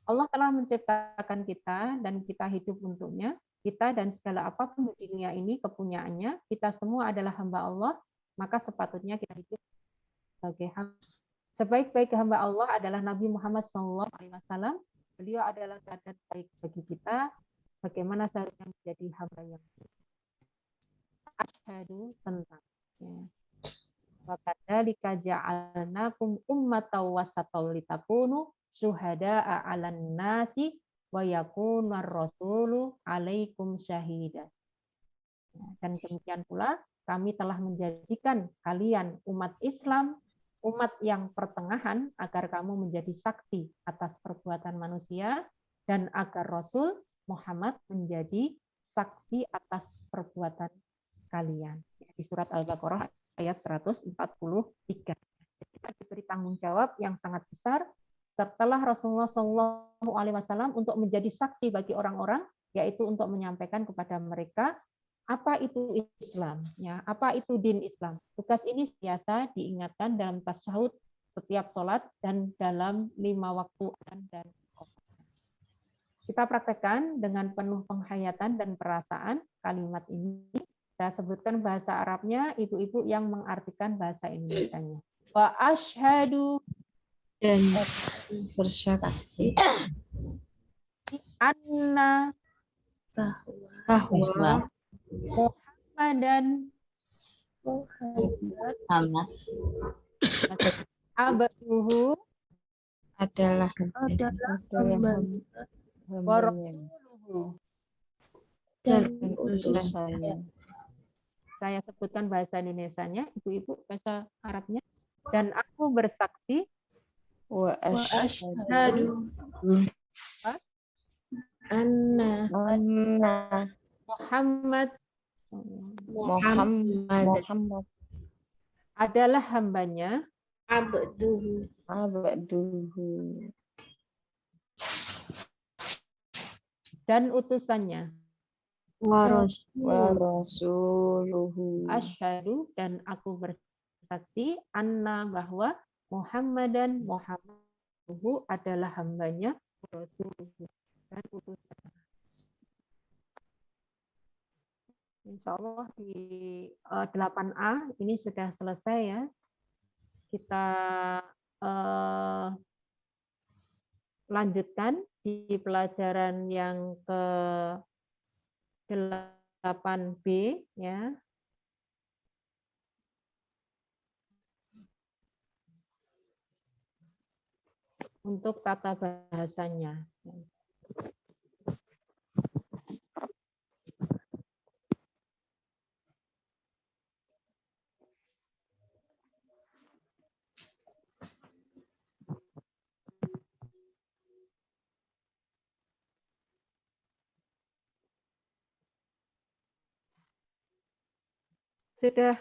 Allah telah menciptakan kita dan kita hidup untuknya. Kita dan segala apapun di dunia ini kepunyaannya, kita semua adalah hamba Allah, maka sepatutnya kita hidup sebagai hamba. Sebaik-baik hamba Allah adalah Nabi Muhammad SAW. Beliau adalah teladan baik bagi kita, bagaimana seharusnya menjadi hamba yang baik. Asyhadu tentang ya. Wa kadzalika ja'alnakum ummatan wasatan litakunu syuhada'a 'alan nasi wa yakunar rasulu 'alaikum syahida. Dan demikian pula kami telah menjadikan kalian umat Islam, umat yang pertengahan, agar kamu menjadi saksi atas perbuatan manusia dan agar Rasul Muhammad menjadi saksi atas perbuatan kalian. Di surat Al-Baqarah ayat 143. Kita diberi tanggung jawab yang sangat besar setelah Rasulullah SAW untuk menjadi saksi bagi orang-orang, yaitu untuk menyampaikan kepada mereka apa itu Islam, ya, apa itu din Islam. Tugas ini biasa diingatkan dalam tasyahud setiap sholat dan dalam 5 waktu azan dan iqamah. Kita praktekkan dengan penuh penghayatan dan perasaan kalimat ini. Kita sebutkan bahasa Arabnya, ibu-ibu yang mengartikan bahasa Indonesianya. Wa asyhadu
Dan bersaksi
anna
bahwa
Muhammadan
Muhammad
abduhu
adalah
adalah
hambanya
wa rasuluhu.
dan
dan
utusannya.
Saya sebutkan bahasa Indonesianya, ibu-ibu bahasa Arabnya. Dan aku bersaksi
wa
asyhadu
Anna
anna
Muhammad
Muhammad
adalah hambanya
abduhu
abduhu
dan utusannya.
wa
wa rasuluhu
Asyhadu, dan aku bersaksi anna, bahwa Muhammadan Muhammaduhu adalah hambanya, Rasuluhu dan utusannya. Insya Allah di 8A ini sudah selesai ya. Kita lanjutkan di pelajaran yang ke 8B ya. Untuk tata bahasanya. Sudah.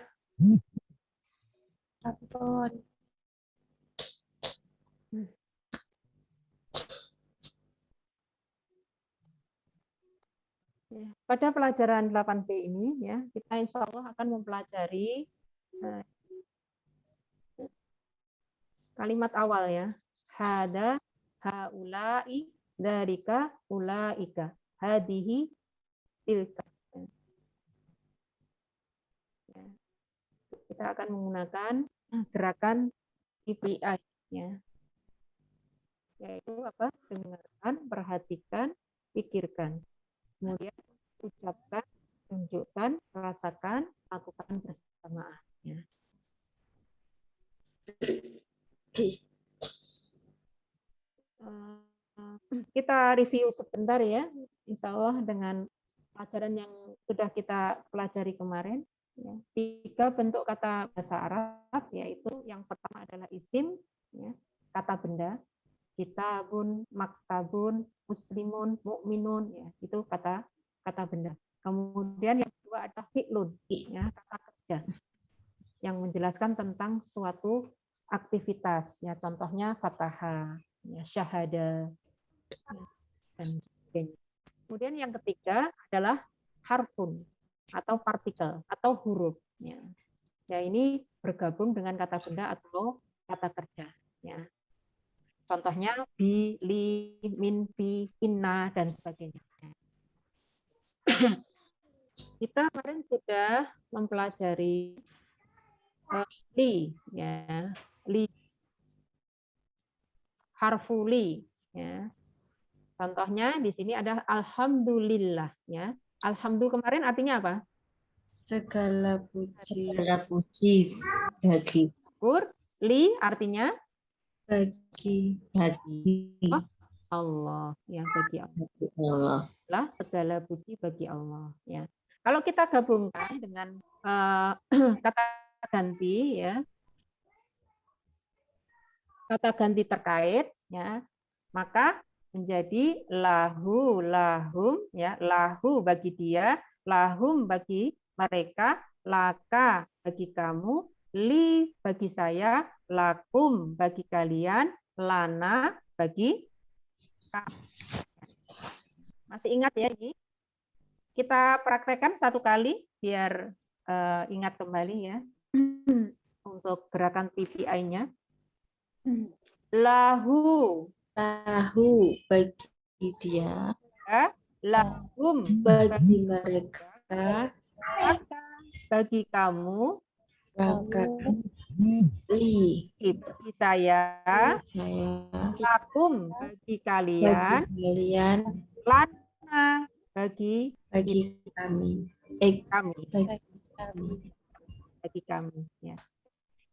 Ampun.
Pada pelajaran 8B ini ya, kita insya Allah akan mempelajari kalimat awal ya. Hada, haulai, dzalika, ulaika, hadihi, tilka. Kita akan menggunakan gerakan KPI ya. Yaitu apa? Dengarkan, perhatikan, pikirkan. Kemudian ucapkan, tunjukkan, rasakan, lakukan bersamaan. Ya. Kita review sebentar ya, insya Allah dengan pelajaran yang sudah kita pelajari kemarin. Ya. 3 bentuk kata bahasa Arab, yaitu yang pertama adalah isim, ya, kata benda. Kitabun, maktabun, muslimun, mukminun, ya, itu kata benda. Kemudian yang kedua ada fi'lun, ya, kata kerja yang menjelaskan tentang suatu aktivitas, ya, contohnya fataha, ya, syahada, ya, dan sebagainya. Kemudian yang ketiga adalah harfun atau partikel atau huruf, ya. Ya, ini bergabung dengan kata benda atau kata kerja, ya. Contohnya bi, li, min, fi, inna, dan sebagainya. Kita kemarin sudah mempelajari li, ya, li, harfu li, ya. Contohnya di sini ada alhamdulillah, ya. Alhamdulillah kemarin artinya apa?
segala puji
Segala puji bagi
Li artinya
bagi
Allah, ya, bagi Allah.
Allah.
Lah, segala puji bagi Allah, ya. Kalau kita gabungkan dengan kata ganti, ya, kata ganti terkait, ya, maka menjadi lahu, lahum, ya, lahu bagi dia, lahum bagi mereka, laka bagi kamu, li bagi saya, lakum bagi kalian, lana bagi kamu. Masih ingat ya ini? Kita praktekkan satu kali biar ingat kembali ya. Untuk gerakan TPI-nya. Lahu.
Lahu bagi dia,
Lahum
bagi mereka,
laka bagi kamu,
maka li
bagi saya, lakum bagi kalian,
bagi kalian,
lana bagi
bagi kami,
kami, bagi kami. Ya.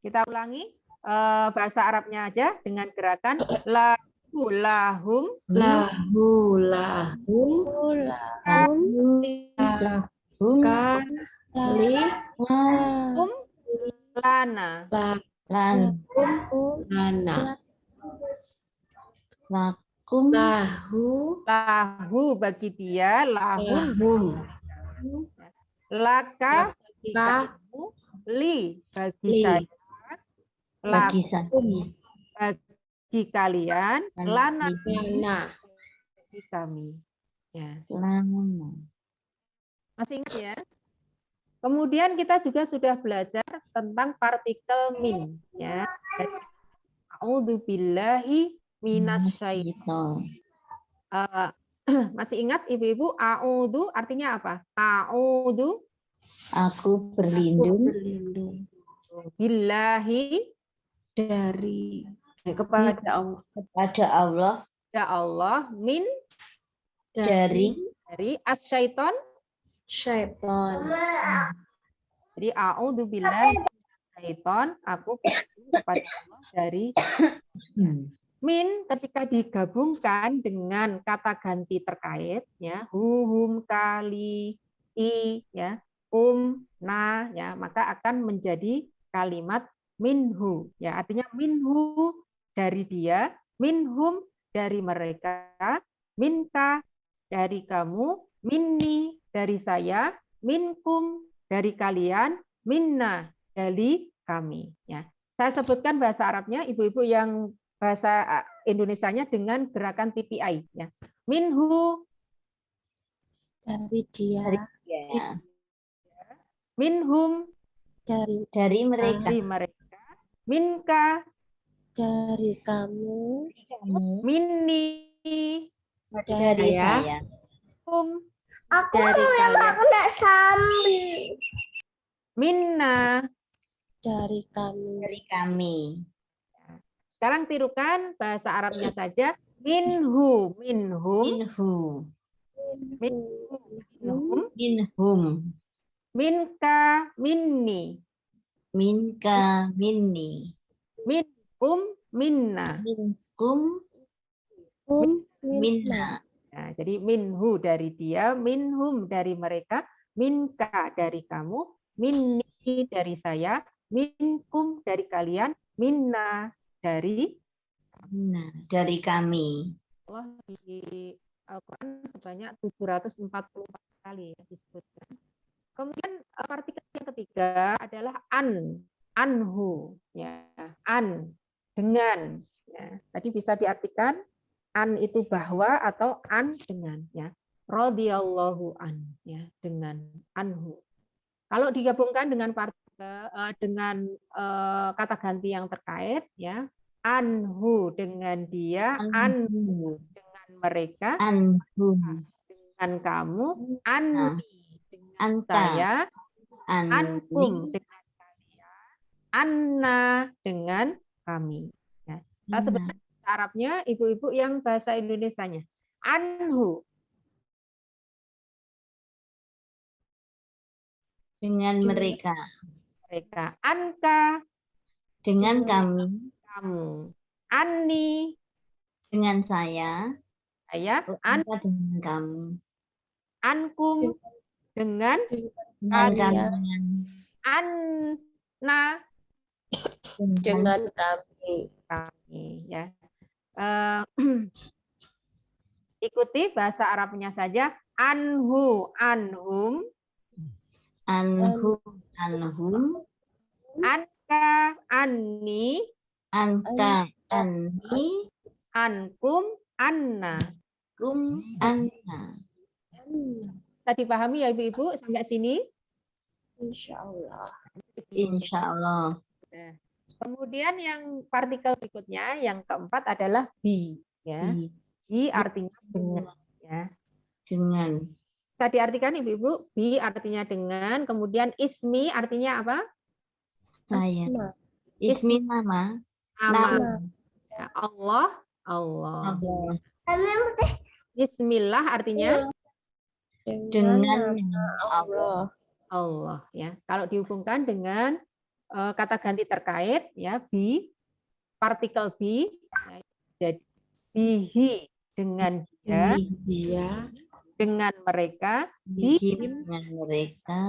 Kita ulangi bahasa Arabnya aja dengan gerakan lahu, lahum,
lahu, lahum, kan, li,
lakum, lana.
lana,
Lakum
lahu,
Lahu bagi dia, lahum
lahum,
laka bagi
Laka.
kamu, li bagi
Li.
saya,
bagi
lakum
saya.
bagi kalian, lana
lana,
bagi kami. Ya.
Lana.
Masih ingat ya? Kemudian kita juga sudah belajar tentang partikel min. Ya. A'udzubillahi minasyaitonir. Masih ingat ibu-ibu, a'udzu artinya apa? A'udzu
Aku berlindung
berlindung
billahi
dari kepada Allah,
kepada Allah
ya Allah min
dari
dari asyaiton.
syaitan,
Jadi a'udzu billahi minasyaiton, aku berlindung kepada Allah dari min ketika digabungkan dengan kata ganti terkait ya, hum, kali, i ya, na ya, maka akan menjadi kalimat minhu ya, artinya minhu dari dia, minhum dari mereka, minka dari kamu, minni dari saya, minkum dari kalian, minna dari kami ya. Saya sebutkan bahasa Arabnya, ibu-ibu yang bahasa Indonesianya dengan gerakan TPI ya. Minhu
dari dia,
ya,
minhum
dari mereka,
dari mereka, minka
dari kamu,
minni
dari
saya,
saya,
kum
dari kalian,
minna.
dari kami,
dari kami.
Sekarang tirukan bahasa Arabnya saja. Minhu, minhum,
Minhu,
minhum,
minhum,
minka, minni,
minka, minni,
minkum, minna.
minkum, minna.
Nah, jadi minhu dari dia, minhum dari mereka, minka dari kamu, minni dari saya, minkum dari kalian, minna dari
Nah, dari kami.
Allah. Di Al-Quran sebanyak 744 kali ya disebutkan. Kemudian partikel yang ketiga adalah anhu ya, an dengan ya. Tadi bisa diartikan an itu bahwa atau an dengan ya. Radhiyallahu an ya, dengan anhu. Kalau digabungkan dengan partikel dengan kata ganti yang terkait ya, anhu dengan dia, anhu dengan mereka,
Anhum,
dengan kamu, anni dengan
Anta.
saya,
Anni,
ankum dengan kalian, anna dengan kami. Ya. Saya sebutkan bahasa Arabnya, ibu-ibu yang bahasa Indonesianya. Anhu
dengan mereka,
mereka, anka
dengan kami,
kamu, anni
dengan saya,
saya,
Anta dengan kamu,
ankum dengan
dengan
Kalian.
kalian,
anna
dengan kami.
kami ya. ikuti bahasa Arabnya saja. Anhu, anhum,
Anhum, anhum,
anka, anni,
anta, anni,
ankum, anna.
kum, anna.
Bisa dipahami ya Ibu-Ibu sampai sini?
Insya Allah.
Insya Allah.
Nah, kemudian yang partikel berikutnya, yang keempat adalah bi. Ya. Bi artinya dengan. Ya.
Dengan.
Bisa diartikan Ibu-Ibu, bi artinya dengan, kemudian ismi artinya apa?
Saya.
Asma.
Ismi nama.
Nama. Ya, Allah, Allah.
Allah.
Bismillah artinya
Dengan
Dengan
nama Allah.
Allah. Ya. Kalau dihubungkan dengan kata ganti terkait, ya bi, partikel bi, ya, jadi bihi dengan dia,
Dia
dengan mereka,
Bihim dengan mereka.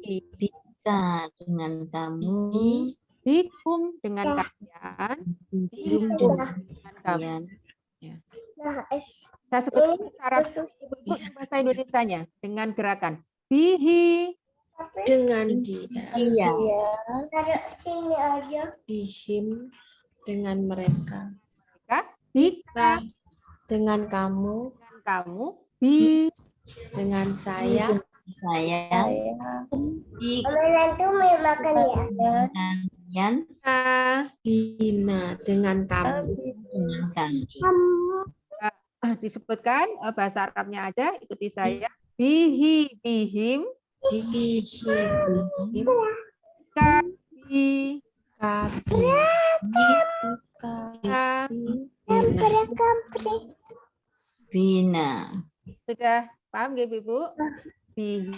Bika dengan kamu.
bikum dengan kalian,
Bihim
dengan kami.
kalian.
Saya sebutkan cara Ibu bahasa Indonesianya dengan gerakan bihi,
dengan dia.
Iya.
Bihim dengan mereka.
bika
Dengan kamu.
dengan kamu, bi
Dengan saya.
Saya. Bika
Kalian
kalian.
Bina dengan kamu.
Dengan kami.
disebutkan bahasa Arabnya aja, ikuti saya. Bihi, bihim,
Bihim.
kabi,
Kabi.
na.
Bina.
Sudah paham nggak Ibu? Bihim,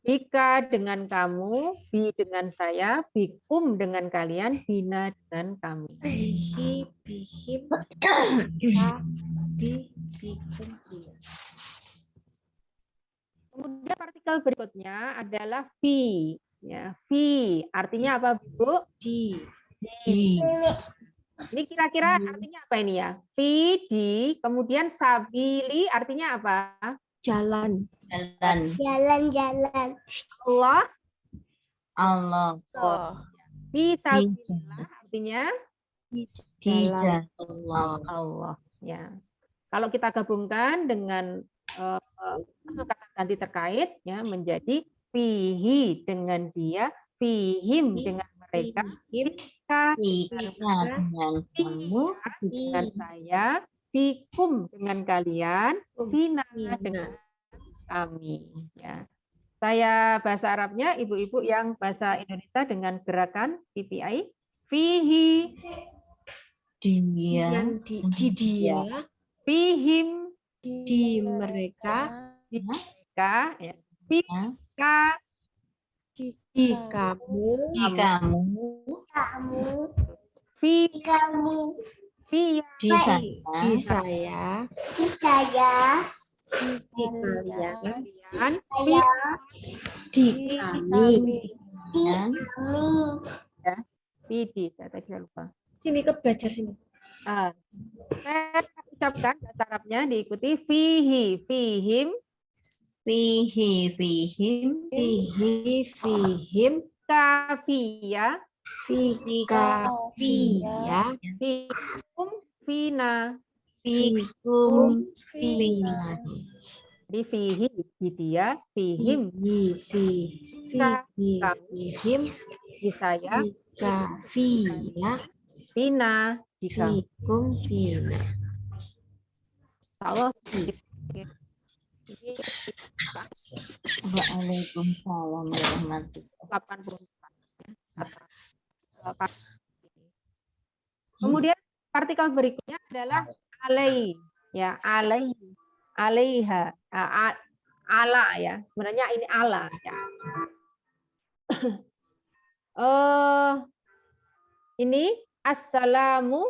bika dengan kamu, bi dengan saya, bikum dengan kalian, bina dengan kami.
Bihi. Bihim. Kabi. Bikum.
Kemudian partikel berikutnya adalah fi. Ya, fi artinya apa Bu?
Di.
Di.
Ini kira-kira artinya apa ini ya? Fi, di, kemudian sabili artinya apa?
Jalan.
Jalan.
Allah,
Allah.
fi sabilillah artinya
Di jalan Allah.
Allah. Ya. Kalau kita gabungkan dengan kata ganti terkait, ya menjadi fihi dengan dia, fihim dengan mereka,
Bihim.
bika
Bika dengan kamu.
dengan saya, fikum dengan kalian, bina dengan kami. Ya. Saya bahasa Arabnya, Ibu-ibu yang bahasa Indonesia dengan gerakan PPI, fihi,
Dia.
Di dia.
fihim,
Di mereka.
bika, ya. Bika,
Di kamu.
Di kamu.
fi, fi,
Di saya.
Di saya. Di kalian.
kalian,
Di kami.
Dan
fi, di, saya tadi saya lupa.
Sini ikut belajar sini.
Saya ucapkan bahasa Arabnya diikuti fihi, fihim,
fihi fihim.
Fihi. Fihim.
kafia,
Fika. Fiya.
fikum, fina.
Fikum.
Fina.
Jadi fihi di dia, fihim
Fihim.
di saya,
Fika. Fiya.
fina di kamu.
Fikum. Fina.
Allah.
Waalaikumsalam warahmatullahi
84. Kemudian partikel berikutnya adalah alai, ya alaiha, ala ya. Sebenarnya ini ala ya. Ini assalamu,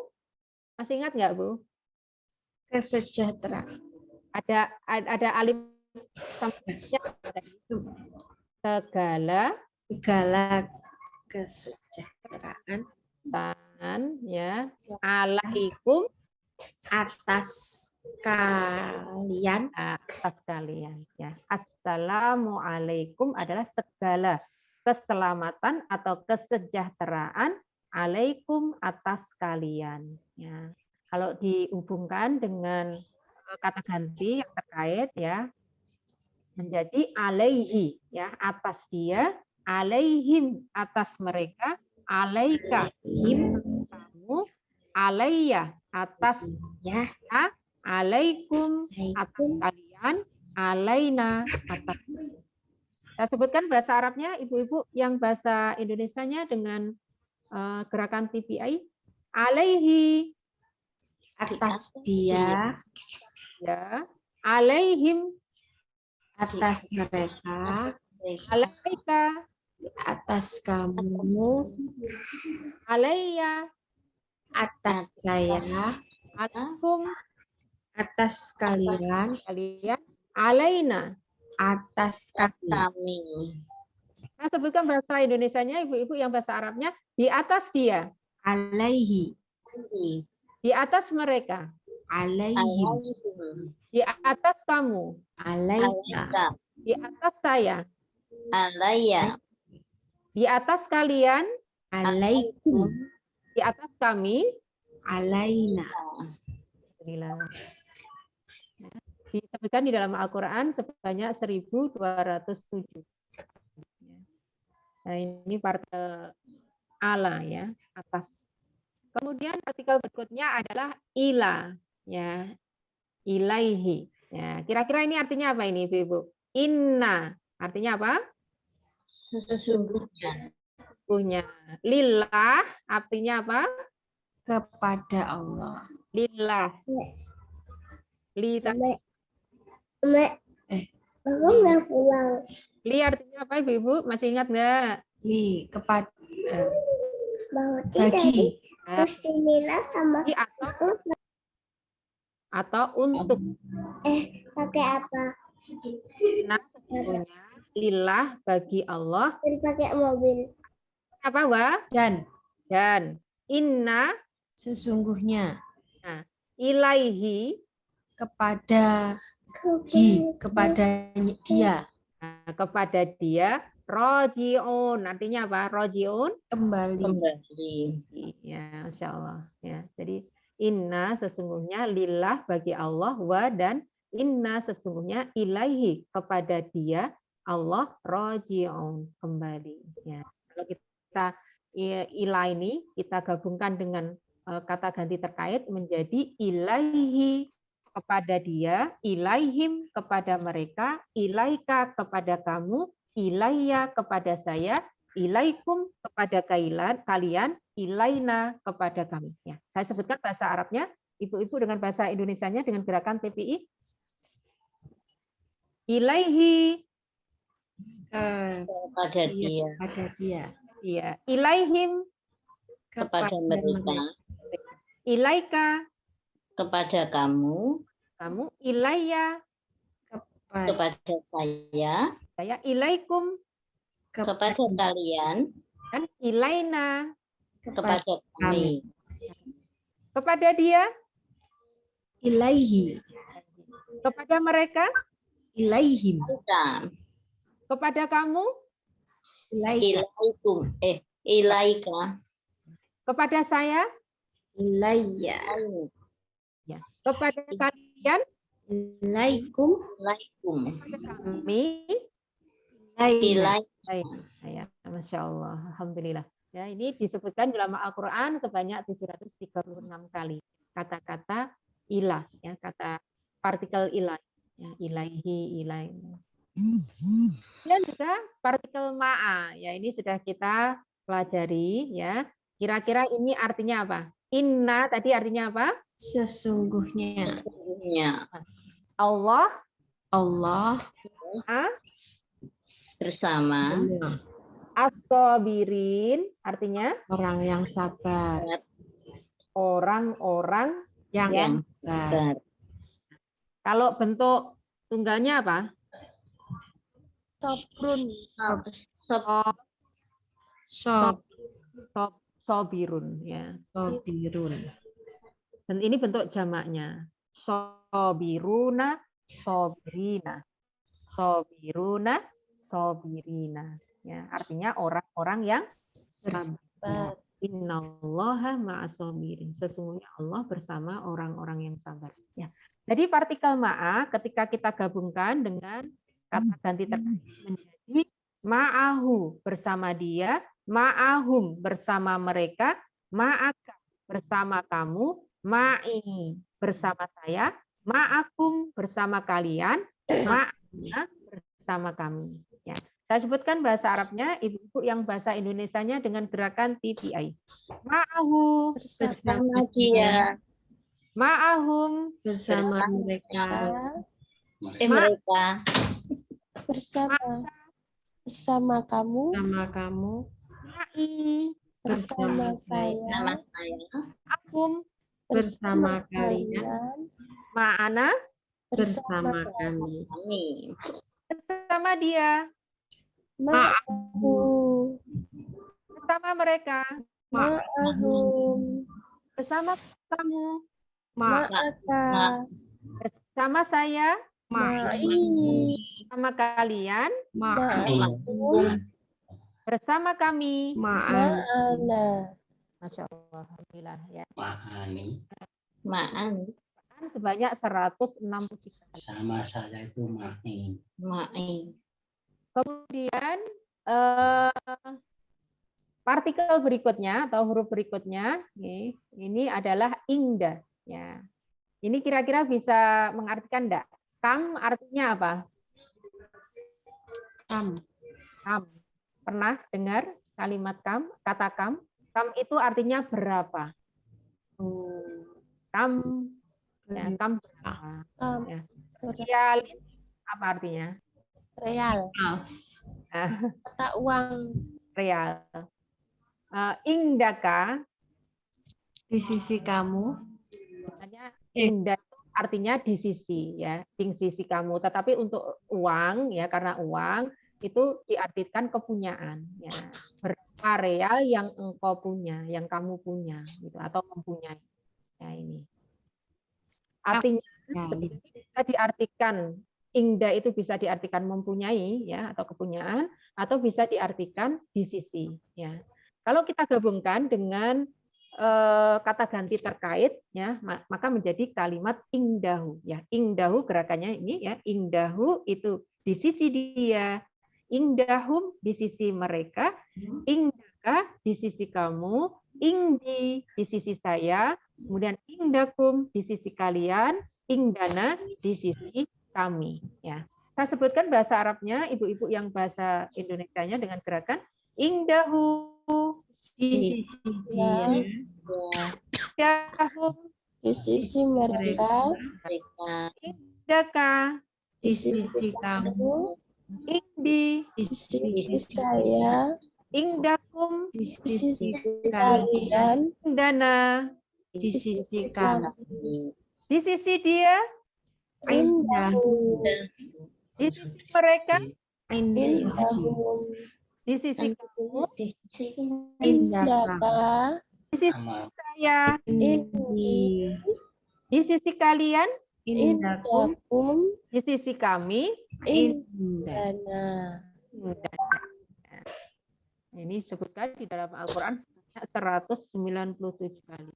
masih ingat nggak Bu?
Kesejahteraan.
Ada alif sampingnya, segala
Segala kesejahteraan.
ya. Alaikum
Atas kalian.
atas kalian ya. Assalamualaikum adalah segala keselamatan atau kesejahteraan alaikum atas kalian ya. Kalau dihubungkan dengan kata ganti yang terkait ya menjadi alaihi ya, atas dia, alaihim atas mereka, alaika kamu, alayya atas
Ya.
alaikum atas kalian, alaina atas. Saya sebutkan bahasa Arabnya, ibu-ibu, yang bahasa Indonesianya dengan gerakan TPI. Alaihi
Atas dia.
ya, alaihim
Atas mereka.
alaika
Atas kamu.
alayya
Atas saya.
alaikum
Atas kalian.
kalian, alaina.
Atas kami.
Nah, sebutkan bahasa Indonesianya, ibu-ibu, yang bahasa Arabnya, di atas dia,
Alaihi.
di atas mereka,
Alaihim.
di atas kamu,
Alaika.
di atas saya,
Alaya.
di atas kalian,
Alaikum.
di atas kami.
Alaina.
Alhamdulillah. Disebutkan di dalam Al-Quran sebanyak 1207. Nah, ini partikel ala ya, atas. Kemudian partikel berikutnya adalah ila ya, ilaihi. Ya, kira-kira ini artinya apa ini, Ibu? Inna artinya apa?
Sesungguhnya.
Sesungguhnya. Lillah artinya apa?
Kepada Allah.
Lillah. Li Li artinya apa, Ibu? Masih ingat nggak?
Li kepada bagi.
Li atau untuk.
Pakai apa?
Nah, sesungguhnya lillah bagi Allah.
Pakai mobil.
Apa, Wa? Dan inna
Sesungguhnya.
ilaihi
Kepada kepada dia.
nah, kepada dia rojiun artinya apa? Rojiun
Kembali.
ya, Masya Allah ya. Jadi inna sesungguhnya lillah bagi Allah, wa dan inna sesungguhnya ilaihi kepada dia Allah rojiun kembali ya. Kalau kita ilah ini kita gabungkan dengan kata ganti terkait menjadi ilaihi kepada dia, ilaihim kepada mereka, ilaika kepada kamu, ilayya kepada saya, ilaikum kepada kalian, ilaina kepada kami. Ya, saya sebutkan bahasa Arabnya, ibu-ibu dengan bahasa Indonesianya dengan gerakan TPI. Ilaihi
Kepada dia.
Kepada dia.
Iya, ilaihim
Kepada mereka.
ilaika
Kepada kamu.
ilayya
Kepada saya.
ilaikum
Kepada kalian.
dan ilaina
Kepada kami.
kepada dia,
Ilaihi.
kepada mereka,
Ilaihim.
Kita.
kepada kamu,
Ilaika.
Ilaikum. Ilaika.
kepada saya,
Ilayya.
kepada kalian,
Ilaikum.
Ilaikum.
kepada kami.
Ilaina.
Baik, ya, Masya Allah, Alhamdulillah. Ya, ini disebutkan dalam Al-Quran sebanyak 736 kali kata-kata ilah, ya, kata partikel ilah, ya, ilaihi, ilaina. Dan juga partikel ma'a, ya ini sudah kita pelajari, ya. Kira-kira ini artinya apa? Inna tadi artinya apa?
Sesungguhnya.
Sesungguhnya.
Allah
Bersama.
as-sabirin artinya
Orang yang sabar.
orang-orang
Yang
Sabar.
kalau bentuk tunggalnya apa?
Sobrun.
Sob.
sob.
sobirun ya.
Sobirun.
Dan ini bentuk jamaknya. Sobiruna, sobirina. Sobiruna, sobirina. Ya, artinya orang-orang yang sabar. Innallaha ma'as-sabirin. Sesungguhnya Allah bersama orang-orang yang sabar. Ya. Jadi partikel ma'a ketika kita gabungkan dengan kata ganti terkait menjadi ma'ahu bersama dia, ma'ahum bersama mereka, ma'aka bersama kamu, ma'i bersama saya, ma'akum bersama kalian, ma'ana bersama kami. Ya. Saya sebutkan bahasa Arabnya, ibu-ibu yang bahasa Indonesianya dengan gerakan TPI. Ma'ahu
Bersama dia.
ma'ahum
Bersama mereka.
Mereka.
Bersama kamu,
Bersama kamu.
ma'i
bersama saya,
akum
Bersama kalian.
ma'ana
Bersama
saya.
kami.
bersama dia,
Ma'ahu,
bersama mereka,
ma'ahum,
bersama kamu,
ma'aka,
bersama saya,
ma'i,
bersama kalian,
ma'akum,
bersama kami.
ma'ana.
Masya Allah, alhamdulillah ya.
Ma'an.
Kan sebanyak 163 kali.
Sama saya itu main.
Kemudian partikel berikutnya atau huruf berikutnya ini adalah ingda. Ya. Ini kira-kira bisa mengartikan enggak? Kam artinya apa?
Kam.
Kam. Pernah dengar kalimat kam? Kata kam? Kam itu artinya berapa? Kam. Ya, kam berapa? Ya. Realin apa artinya?
Real,
Nah,
mata uang.
real. Indaka
Di sisi kamu.
sebenarnya indah itu artinya di sisi ya, di sisi kamu. Tetapi untuk uang ya, karena uang itu diartikan kepunyaan ya. Berapa real yang engkau punya, yang kamu punya gitu atau mempunyai. Ya ini. Artinya bisa diartikan ingda itu bisa diartikan mempunyai ya atau kepunyaan atau bisa diartikan di sisi ya. Kalau kita gabungkan dengan kata ganti terkait ya maka menjadi kalimat ingdahu ya. Ingdahu gerakannya ini ya, ingdahu itu di sisi dia, indahum di sisi mereka, indaka di sisi kamu, ingdi di sisi saya, kemudian indakum di sisi kalian, ingdana di sisi kami ya. Saya sebutkan bahasa Arabnya, ibu-ibu yang bahasa Indonesianya dengan gerakan ingdahu
Di sisi dia.
indahum
Di sisi mereka,
indaka
Di sisi kamu.
ingdi
Di
di
sisi
sisi saya,
ingdakum
Di
di
sisi
sisi
kalian.
kalian,
indana
Di sisi kami.
di sisi dia,
Indah.
di sisi mereka,
Indah.
indahum,
di sisi kamu,
Indah.
indaka,
di sisi saya,
Indi.
di sisi kalian,
Indakum.
indakum,
di sisi kami.
Indah.
indana.
Ini disebutkan di dalam Al-Quran sebanyak 197 kali.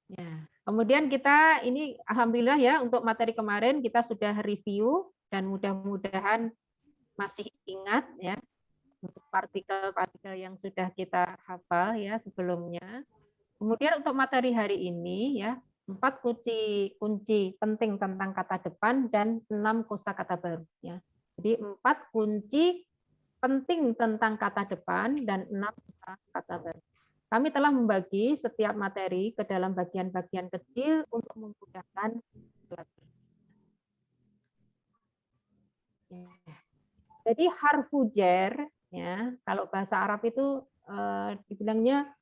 Ya. Kemudian kita ini alhamdulillah ya untuk materi kemarin kita sudah review dan mudah-mudahan masih ingat ya untuk partikel-partikel yang sudah kita hafal ya sebelumnya. Kemudian untuk materi hari ini ya 4 kunci penting tentang kata depan dan 6 kosakata baru ya. Jadi 4 kunci penting tentang kata depan dan 6 kosakata baru. Kami telah membagi setiap materi ke dalam bagian-bagian kecil untuk memudahkan belajar. Jadi harfu jar ya, kalau bahasa Arab itu dibilangnya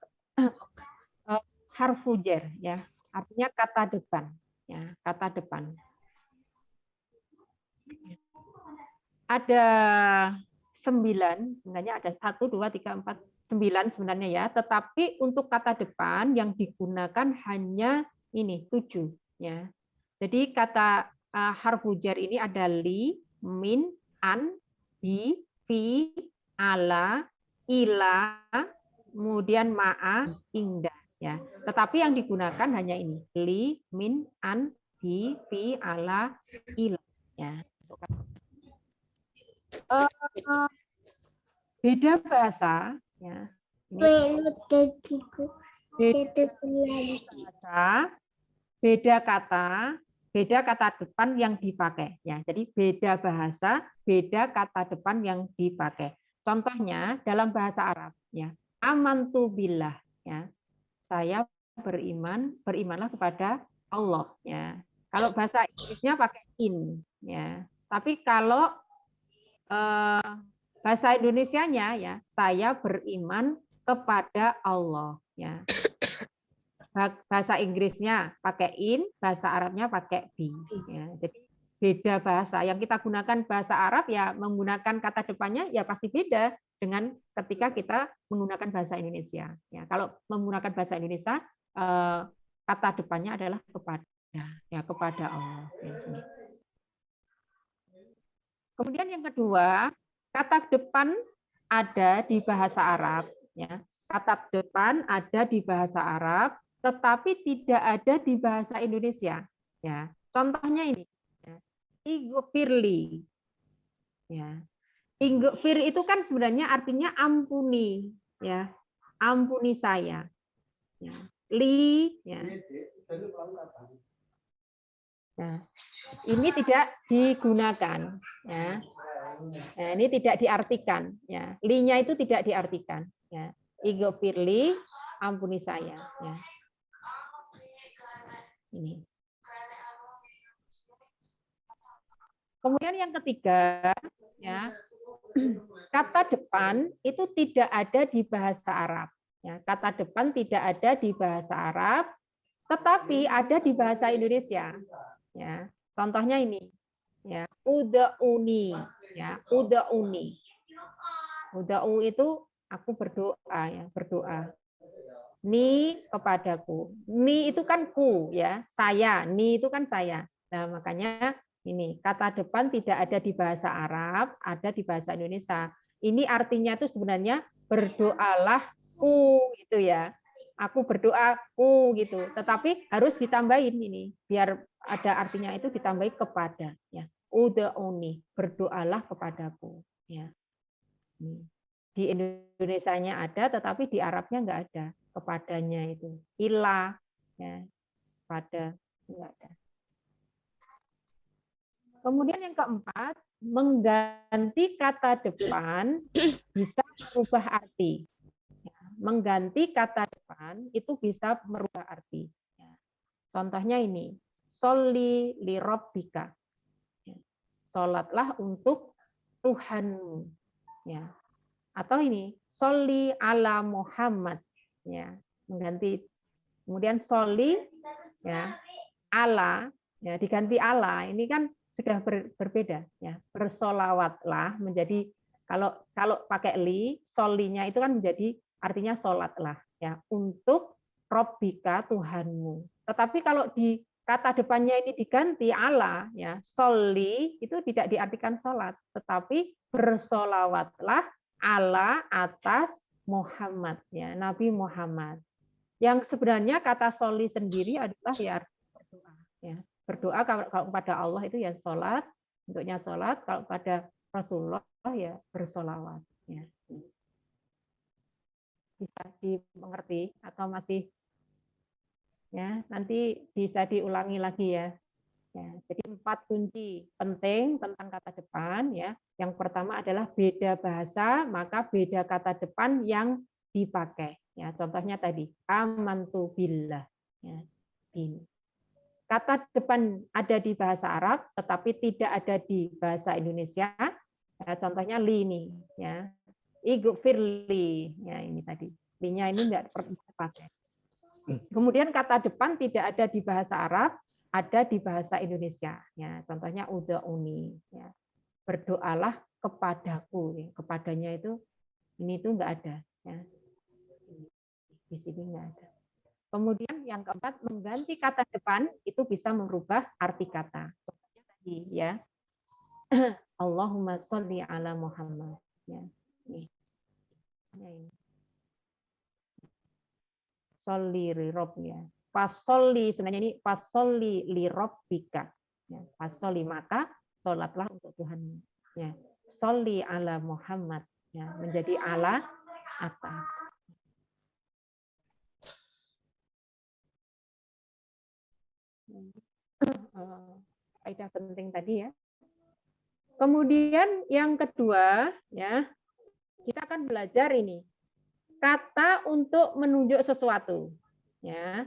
harfu jar ya, artinya kata depan ya, kata depan. Ada 9, sebenarnya ada 1, 2, 3, 4, 9 sebenarnya ya, tetapi untuk kata depan yang digunakan hanya ini 7 ya. Jadi kata harfu jar ini ada li, min, an, bi, fi, ala, ila, kemudian ma'a, inda ya. Tetapi yang digunakan hanya ini li, min, an, bi, fi, ala, ila ya. Beda bahasa ya. Beda kata depan yang dipakai ya. Jadi beda bahasa, beda kata depan yang dipakai. Contohnya dalam bahasa Arab ya. Amantu billah ya. Saya berimanlah kepada Allah ya. Kalau bahasa Inggrisnya pakai in ya. Tapi kalau bahasa Indonesianya ya, saya beriman kepada Allah ya. Bahasa Inggrisnya pakai in, bahasa Arabnya pakai be ya. Jadi beda bahasa. Yang kita gunakan bahasa Arab ya menggunakan kata depannya ya pasti beda dengan ketika kita menggunakan bahasa Indonesia ya. Kalau menggunakan bahasa Indonesia kata depannya adalah kepada ya, kepada Allah ya. Kemudian yang kedua, kata depan ada di bahasa Arab ya. Kata depan ada di bahasa Arab tetapi tidak ada di bahasa Indonesia ya. Contohnya ini ya. Ighfirli ya. Ighfir itu kan sebenarnya artinya ampuni ya. Ampuni saya ya. Li ya. Nah, ini tidak digunakan ya. Nah, ini tidak diartikan ya. Li-nya itu tidak diartikan ya. Ighfirli, ampuni saya ya. Ini. Kemudian yang ketiga ya. Kata depan itu tidak ada di bahasa Arab ya. Kata depan tidak ada di bahasa Arab tetapi ada di bahasa Indonesia ya. Contohnya ini ya, uda'uni ya, uda'uni. Uda'u itu aku berdoa ya, berdoa. Ni kepadaku. Ni itu kan ku ya, saya. Ni itu kan saya. Nah, makanya ini kata depan tidak ada di bahasa Arab, ada di bahasa Indonesia. Ini artinya itu sebenarnya berdoalah ku gitu ya. Aku berdoa ku gitu. Tetapi harus ditambahin ini biar ada artinya itu ditambahi kepada ya. Uda'uni, berdoalah kepadaku ya. Di Indonesianya ada tetapi di Arabnya enggak ada kepadanya itu. Ilah ya. Pada enggak ada. Kemudian yang keempat, mengganti kata depan bisa merubah arti. Mengganti kata depan itu bisa merubah arti. Contohnya ini, sholli li rabbika. Salatlah untuk Tuhanmu. Ya. Atau ini, sholli ala Muhammad. Ya, mengganti. Kemudian sholli ya, ala ya diganti ala. Ini kan sudah berbeda ya. Bersolawatlah menjadi kalau pakai li, shollinya itu kan menjadi artinya sholatlah ya untuk Rabbika Tuhanmu. Tetapi kalau di kata depannya ini diganti ala ya, sholli itu tidak diartikan sholat, tetapi bersolawatlah ala atas Muhammad ya, Nabi Muhammad. Yang sebenarnya kata sholli sendiri adalah ya berdoa ya. Berdoa kalau kepada Allah itu ya sholat, bentuknya sholat, kalau pada Rasulullah ya bersolawat ya. Bisa dimengerti atau masih ya nanti bisa diulangi lagi ya. Ya, jadi 4 kunci penting tentang kata depan ya. Yang pertama adalah beda bahasa, maka beda kata depan yang dipakai. Ya, contohnya tadi amantu billah. Ya, ini. Kata depan ada di bahasa Arab, tetapi tidak ada di bahasa Indonesia. Ya, contohnya li ini. Ya, ighfirli. Ya, ini tadi. Li-nya ini enggak pernah dipakai. Kemudian kata depan tidak ada di bahasa Arab, ada di bahasa Indonesia. Ya, contohnya uda'uni. Ya. Berdoalah kepadaku. Kepadanya itu ini tuh nggak ada. Ya. Di sini nggak ada. Kemudian yang keempat, mengganti kata depan itu bisa merubah arti kata. Contohnya tadi ya. Allahumma sholli ala Muhammad. Ya. Nih. Ini. Sholli li ya. Pasolli sebenarnya ini pasolli li rabbika. Ya. Pasolli maka sholatlah untuk Tuhanmu. Ya. Sholli ala Muhammad. Ya. Menjadi ala atas. Kaidah penting tadi ya. Kemudian yang kedua ya, kita akan belajar ini kata untuk menunjuk sesuatu ya.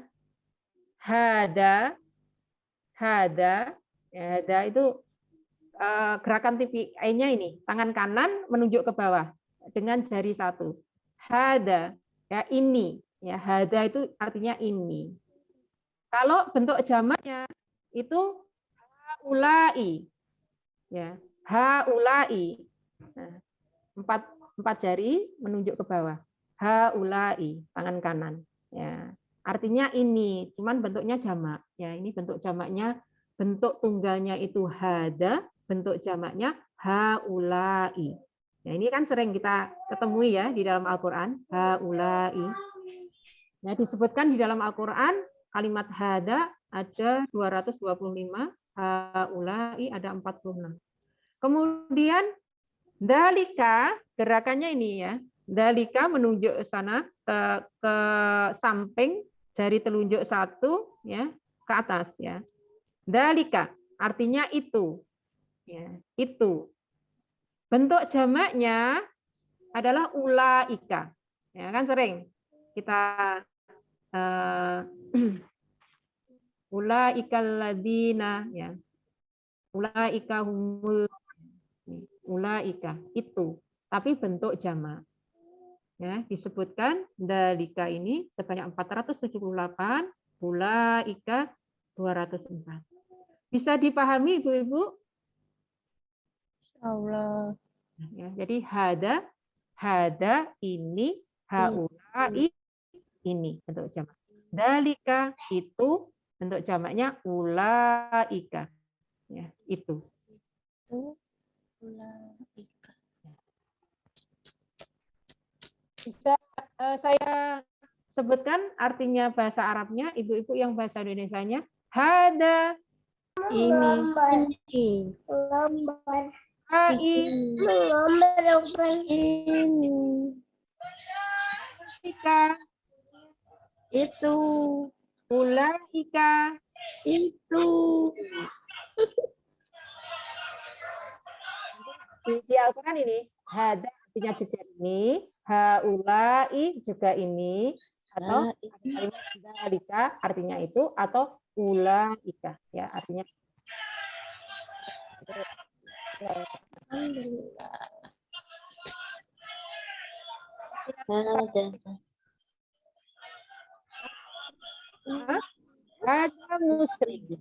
Hada ya, hada itu gerakan TPI-nya ini, tangan kanan menunjuk ke bawah dengan jari satu. Hada ya, ini ya, hada itu artinya ini. Kalau bentuk jamaknya itu haulai, ya haulai. Nah, empat jari menunjuk ke bawah. Haulai, tangan kanan. Ya, artinya ini, cuman bentuknya jamak. Ya, ini bentuk jamaknya, bentuk tunggalnya itu hada, bentuk jamaknya haulai. Ya, ini kan sering kita ketemui ya di dalam Al-Qur'an, haulai. Ya, disebutkan di dalam Al-Qur'an kalimat hada ada 225, haulai ada 46. Kemudian dalika, gerakannya ini ya. Dalika menunjuk ke sana ke samping, jari telunjuk satu ya, ke atas ya. Dalika artinya itu. Ya, itu. Bentuk jamaknya adalah ulaika. Ya, kan sering kita ulaikal ladzina ya. Ulaika humul ulaika itu, tapi bentuk jamak. Ya, disebutkan dalika ini sebanyak 478, ulaika 204. Bisa dipahami Ibu-ibu?
Allah.
Ya, jadi hada ini, haulai ini bentuk jamak. Dalika itu bentuk jamaknya ulaika. Ya, itu.
Itu ulaika.
Bisa saya sebutkan artinya bahasa Arabnya, ibu-ibu yang bahasa Indonesianya. Hada ini.
Lambar.
Hai
Ini.
ika
Itu.
ulaika
Itu.
di Al-Quran ini hada artinya juga ini, haulai juga ini, atau kalimat dalika artinya itu, atau ulaika ya artinya.
Alhamdulillah.
Hada muslim.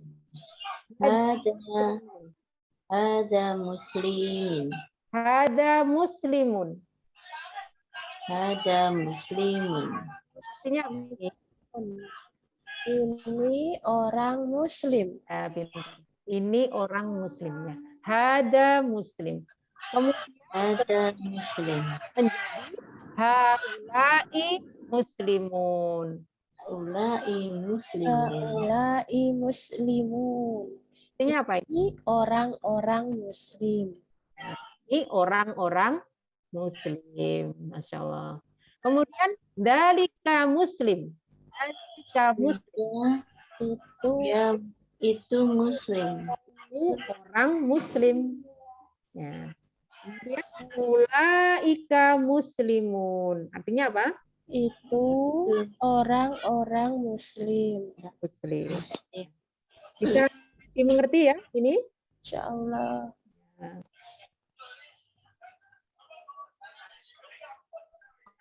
Hada muslimin.
Hada muslimun.
Hada muslimun.
Artinya ini.
Ini orang muslim.
Ini orang muslimnya. Hada muslim. Kemudian
Hada muslim.
menjadi haulai muslimun.
Ulai muslimin.
Haulai muslimun.
Artinya apa ini?
Ini orang-orang muslim.
Ini orang-orang muslim. Masya Allah. Kemudian dalika muslim. Dalika muslim.
Itu
Ya, itu muslim.
Ini orang muslim. Ya. Kemudian ulaika muslimun. Artinya apa?
itu orang-orang muslim.
Muslim. Bisa dimengerti ya ini?
Insya Allah.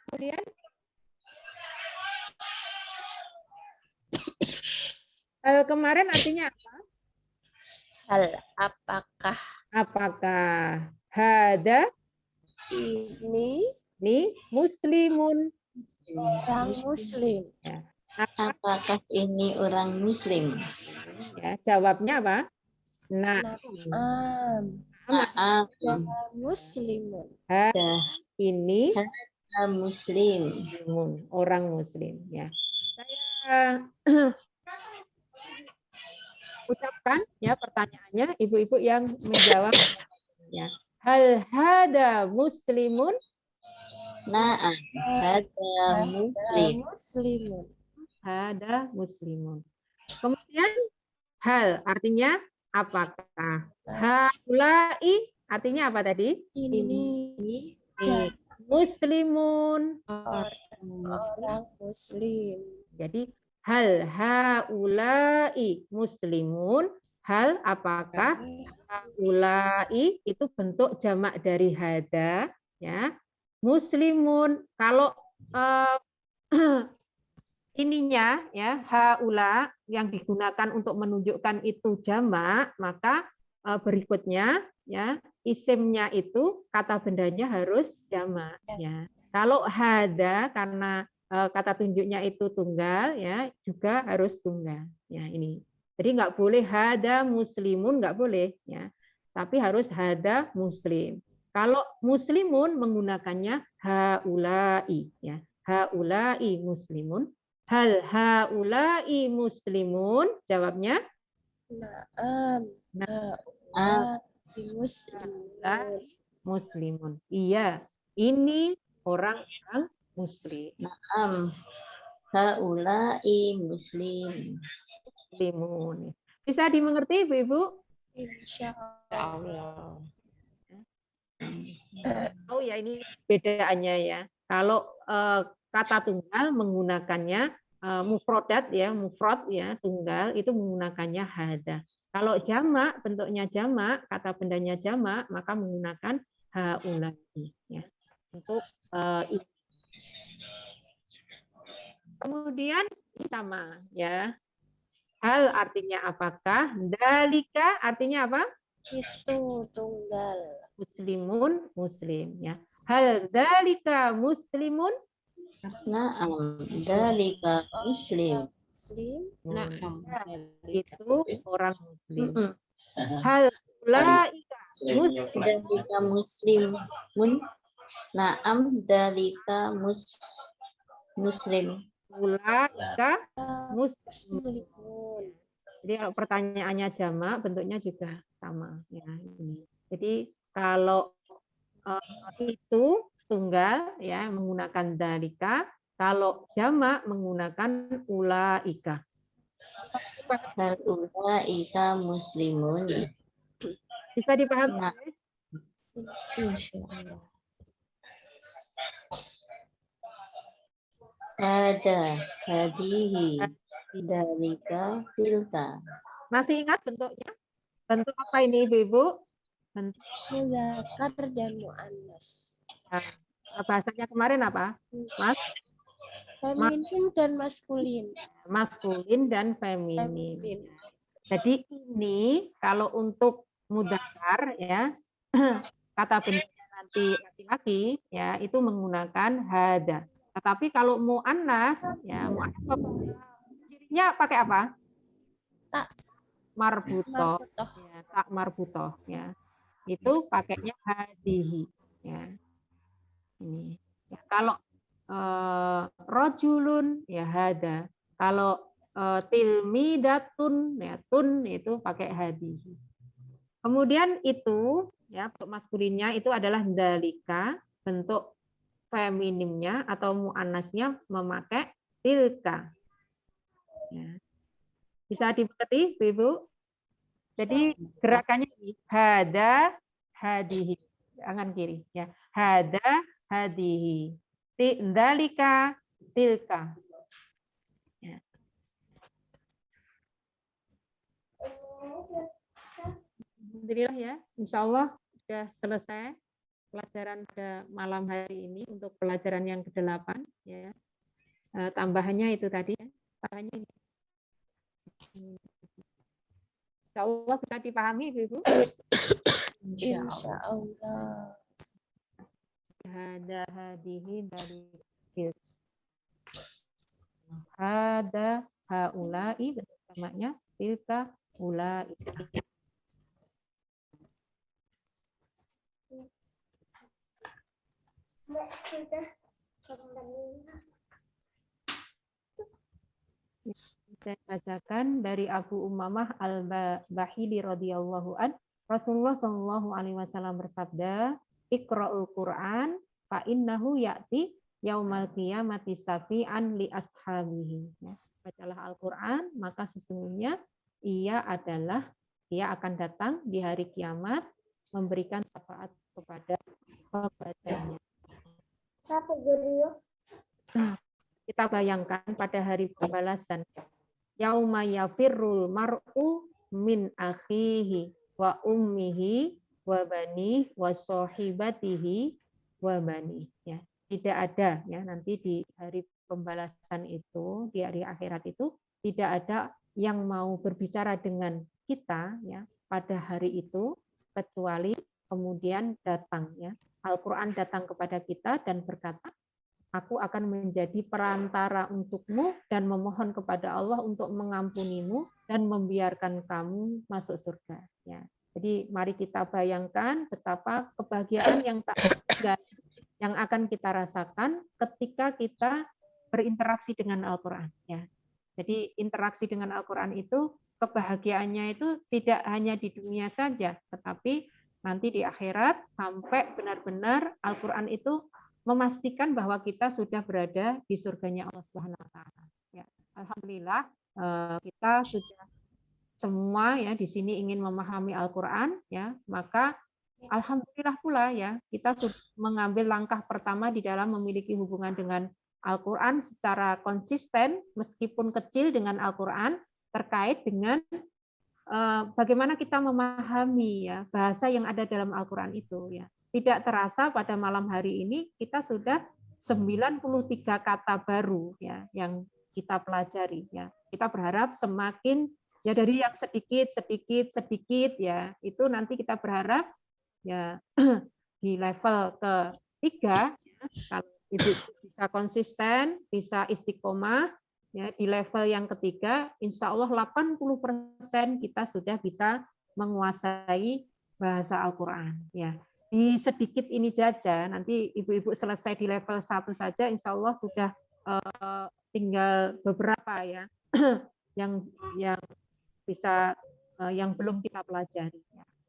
Kemudian kemarin artinya apa?
Hal apakah
Apakah Hada
Ini
muslimun.
orang muslim.
Apakah ini orang muslim?
Ya, jawabnya apa? Nah,
Naam.
Naam.
Muslimun.
ini
Muslim.
orang muslim. Ya, saya ucapkan ya pertanyaannya, ibu-ibu yang menjawab. Ya, hal hada muslimun.
Naam. Hada muslim.
Muslimun.
Hada muslimun. Kemudian hal artinya apakah? Haulai artinya apa tadi?
Ini
Muslimun.
orang muslim.
Jadi hal haulai muslimun. Hal apakah haulai itu bentuk jamak dari hada, ya. Muslimun kalau ininya ya haula yang digunakan untuk menunjukkan itu jamak, maka berikutnya ya isimnya itu kata bendanya harus jamak ya. Kalau hada karena kata tunjuknya itu tunggal ya juga harus tunggal ya ini. Jadi nggak boleh hada muslimun, nggak boleh ya. Tapi harus hada muslim. Kalau muslimun menggunakannya haulai ya. Haulai muslimun. Hal haulai muslimun? Jawabnya?
Naam. Muslimun.
Muslimun. Iya, ini orang-orang muslim.
Naam. Haulai muslim.
Muslimun. Bisa dimengerti Ibu-ibu?
Insya Allah.
Oh ya ini bedaannya ya. Kalau kata tunggal menggunakannya mufrodat ya, mufrad ya, tunggal itu menggunakannya hada. Kalau jamak bentuknya jamak, kata bendanya jamak, maka menggunakan haulai ya. Untuk ini. Kemudian sama ya. Hal artinya apakah? Dalika artinya apa?
Itu tunggal.
Muslimun, muslim ya. Hal dalika muslimun?
Naam. Dalika muslim.
Muslim.
Itu orang muslim. Hal ulaika
Dalika muslimun. Naam. Dalika muslim.
ulaika muslim.
Muslimun.
Jadi kalau pertanyaannya jamak bentuknya juga sama ya ini. Jadi kalau itu tunggal ya menggunakan dalika, kalau jamak menggunakan ulaika.
Hal ulaika muslimun.
Bisa dipahami?
Nah.
Insya Allah.
Ada. Hadihi. Dalika. Tilka.
Masih ingat bentuknya? Bentuk apa ini Ibu-ibu? Bentuk
Muzakkar dan muannas.
bahasanya kemarin apa? Mas?
Feminin dan maskulin.
Maskulin dan feminin. Jadi ini kalau untuk mudzakkar ya kata bendanya nanti laki-laki ya itu menggunakan hada. Tetapi kalau muannas ya muannas cirinya pakai apa?
Tak
marbutoh. Ya, tak marbutoh ya. Itu pakainya hadihi ya. Ini. Ya, kalau rojulun ya hada. Kalau tilmidatun ya tun itu pakai hadihi. Kemudian itu ya untuk maskulinnya itu adalah dalika, bentuk feminimnya atau muannasnya memakai tilka. Ya. Bisa dimengerti, Ibu? Jadi gerakannya ini hada hadihi. Tangan kiri ya. Hada hadihi. Dalika tilka. Ya. Alhamdulillah ya, insya Allah sudah selesai pelajaran pada malam hari ini untuk pelajaran yang ke-8 ya. Tambahannya itu tadi ya. Tambahannya ini. Insya Allah bisa dipahami Ibu.
insya Allah.
Hadihi dari hada haulai bersamanya tilka ulai. Saya bacakan dari Abu Umamah Al-Bahili radhiyallahu an, Rasulullah Shallallahu alaihi wasallam bersabda, Iqra'ul Qur'an fa innahu ya'ti yaumal qiyamati safi'an li ashabihi. Ya, bacalah Al-Qur'an, maka sesungguhnya ia akan datang di hari kiamat memberikan syafaat kepada pembacanya. Kita bayangkan pada hari pembalasan, yauma yafirrul mar'u min akhihi wa ummihi wa bani wa sahibatihi wa bani. Ya, tidak ada ya nanti di hari pembalasan itu, di hari akhirat itu tidak ada yang mau berbicara dengan kita ya pada hari itu kecuali kemudian datang ya Al-Qur'an datang kepada kita dan berkata, aku akan menjadi perantara untukmu dan memohon kepada Allah untuk mengampunimu dan membiarkan kamu masuk surga. Ya. Jadi mari kita bayangkan betapa kebahagiaan yang tak terhingga yang akan kita rasakan ketika kita berinteraksi dengan Al-Quran. Ya. Jadi interaksi dengan Al-Quran itu kebahagiaannya itu tidak hanya di dunia saja, tetapi nanti di akhirat sampai benar-benar Al-Quran itu memastikan bahwa kita sudah berada di surganya Allah Subhanahu wa taala. Ya, alhamdulillah kita sudah semua ya di sini ingin memahami Al-Qur'an ya, maka alhamdulillah pula ya kita sudah mengambil langkah pertama di dalam memiliki hubungan dengan Al-Qur'an secara konsisten meskipun kecil dengan Al-Qur'an terkait dengan bagaimana kita memahami ya bahasa yang ada dalam Al-Qur'an itu ya. Tidak terasa pada malam hari ini kita sudah 93 kata baru ya yang kita pelajari ya. Kita berharap semakin ya dari yang sedikit ya itu nanti kita berharap ya di level ketiga ya, kalau Ibu bisa konsisten, bisa istiqomah ya di level yang ketiga insya Allah 80% kita sudah bisa menguasai bahasa Al-Qur'an ya. Di sedikit ini saja, nanti ibu-ibu selesai di level 1 saja, insya Allah sudah tinggal beberapa ya yang bisa yang belum kita pelajari.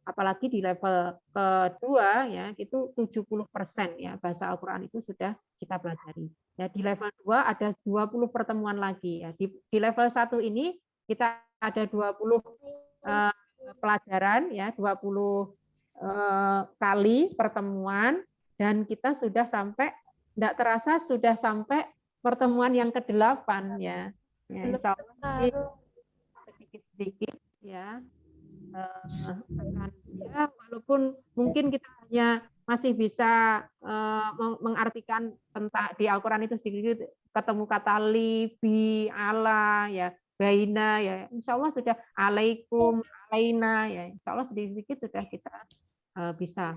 Apalagi di level kedua ya itu 70% ya bahasa Al-Qur'an itu sudah kita pelajari. Ya di level 2 ada 20 pertemuan lagi ya. Di level 1 ini kita ada 20 pelajaran ya, 20 kali pertemuan dan kita sudah sampai tidak terasa sudah sampai pertemuan yang ke-8 ya. Ya insya Allah sedikit-sedikit ya. Ya walaupun mungkin kita hanya masih bisa mengartikan tentang di Al-Qur'an itu sedikit ketemu kata li, bi, ala ya, baina ya. Insya Allah sudah alaikum, alaina ya. Insya Allah sedikit-sedikit sudah kita bisa.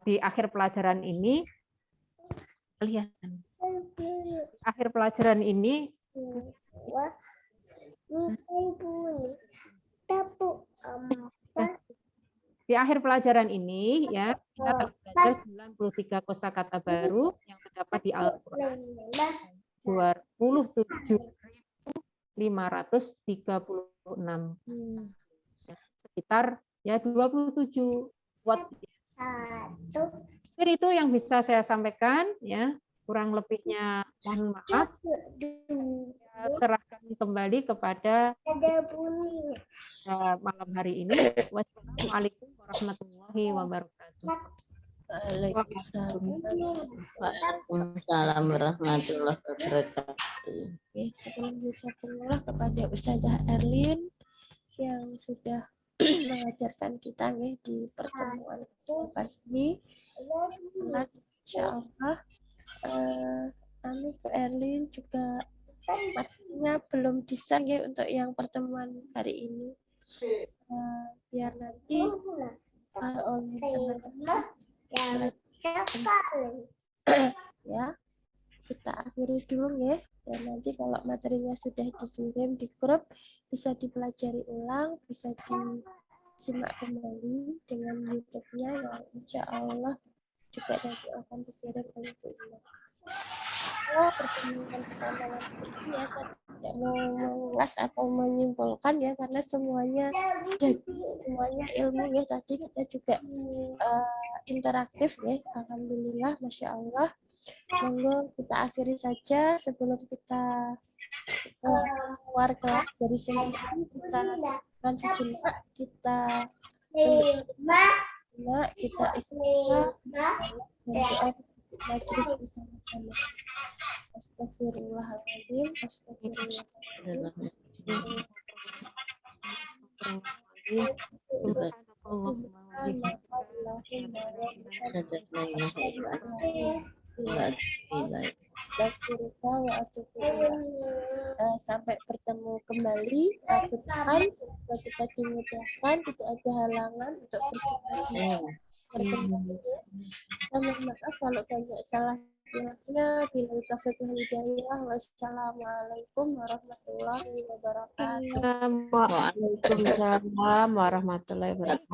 Di akhir pelajaran ini kelihatan. Akhir pelajaran ini di akhir pelajaran ini ya kita akan belajar 93 kosakata baru yang terdapat di Al-Qur'an. 27.536. Sekitar ya 27 watt. Jadi itu yang bisa saya sampaikan ya. Kurang lebihnya mohon maaf. Saya serahkan kembali kepada malam hari ini. Wassalamualaikum warahmatullahi wabarakatuh.
Waalaikumsalam warahmatullahi wabarakatuh.
Oke, sebelum bismillah kepada Ustazah Erlin yang sudah mengajarkan kita di pertemuan ini. Insya Allah Bu Erlin juga materinya belum bisa untuk yang pertemuan hari ini. biar nanti oleh teman-teman ya, kita akhiri dulu ya. Dan nanti kalau materinya sudah dikirim di grup, bisa dipelajari ulang, bisa disimak kembali dengan YouTube-nya yang insya Allah juga nanti akan dikirim oleh Bu Ina. Pertemuan pertama nanti ini ya, saya tidak mau mengulas atau menyimpulkan ya, karena semuanya ilmu ya. Tadi kita juga interaktif ya, alhamdulillah, masya Allah. Monggo kita akhiri saja sebelum kita keluar kelas dari sini. Kita akan sejenak, kita kita istirahat dan doa majelis bersama-sama. Astagfirullahaladzim, astagfirullahaladzim. Astagfirullah wa atubu ilaih. Sampai bertemu kembali Rabu depan, semoga kita dimudahkan, tidak ada halangan untuk berjumpa. Mohon maaf kalau banyak salah silahnya. Bila taufiq wal hidayah. Wassalamualaikum warahmatullahi wabarakatuh.
Waalaikumsalam warahmatullahi wabarakatuh.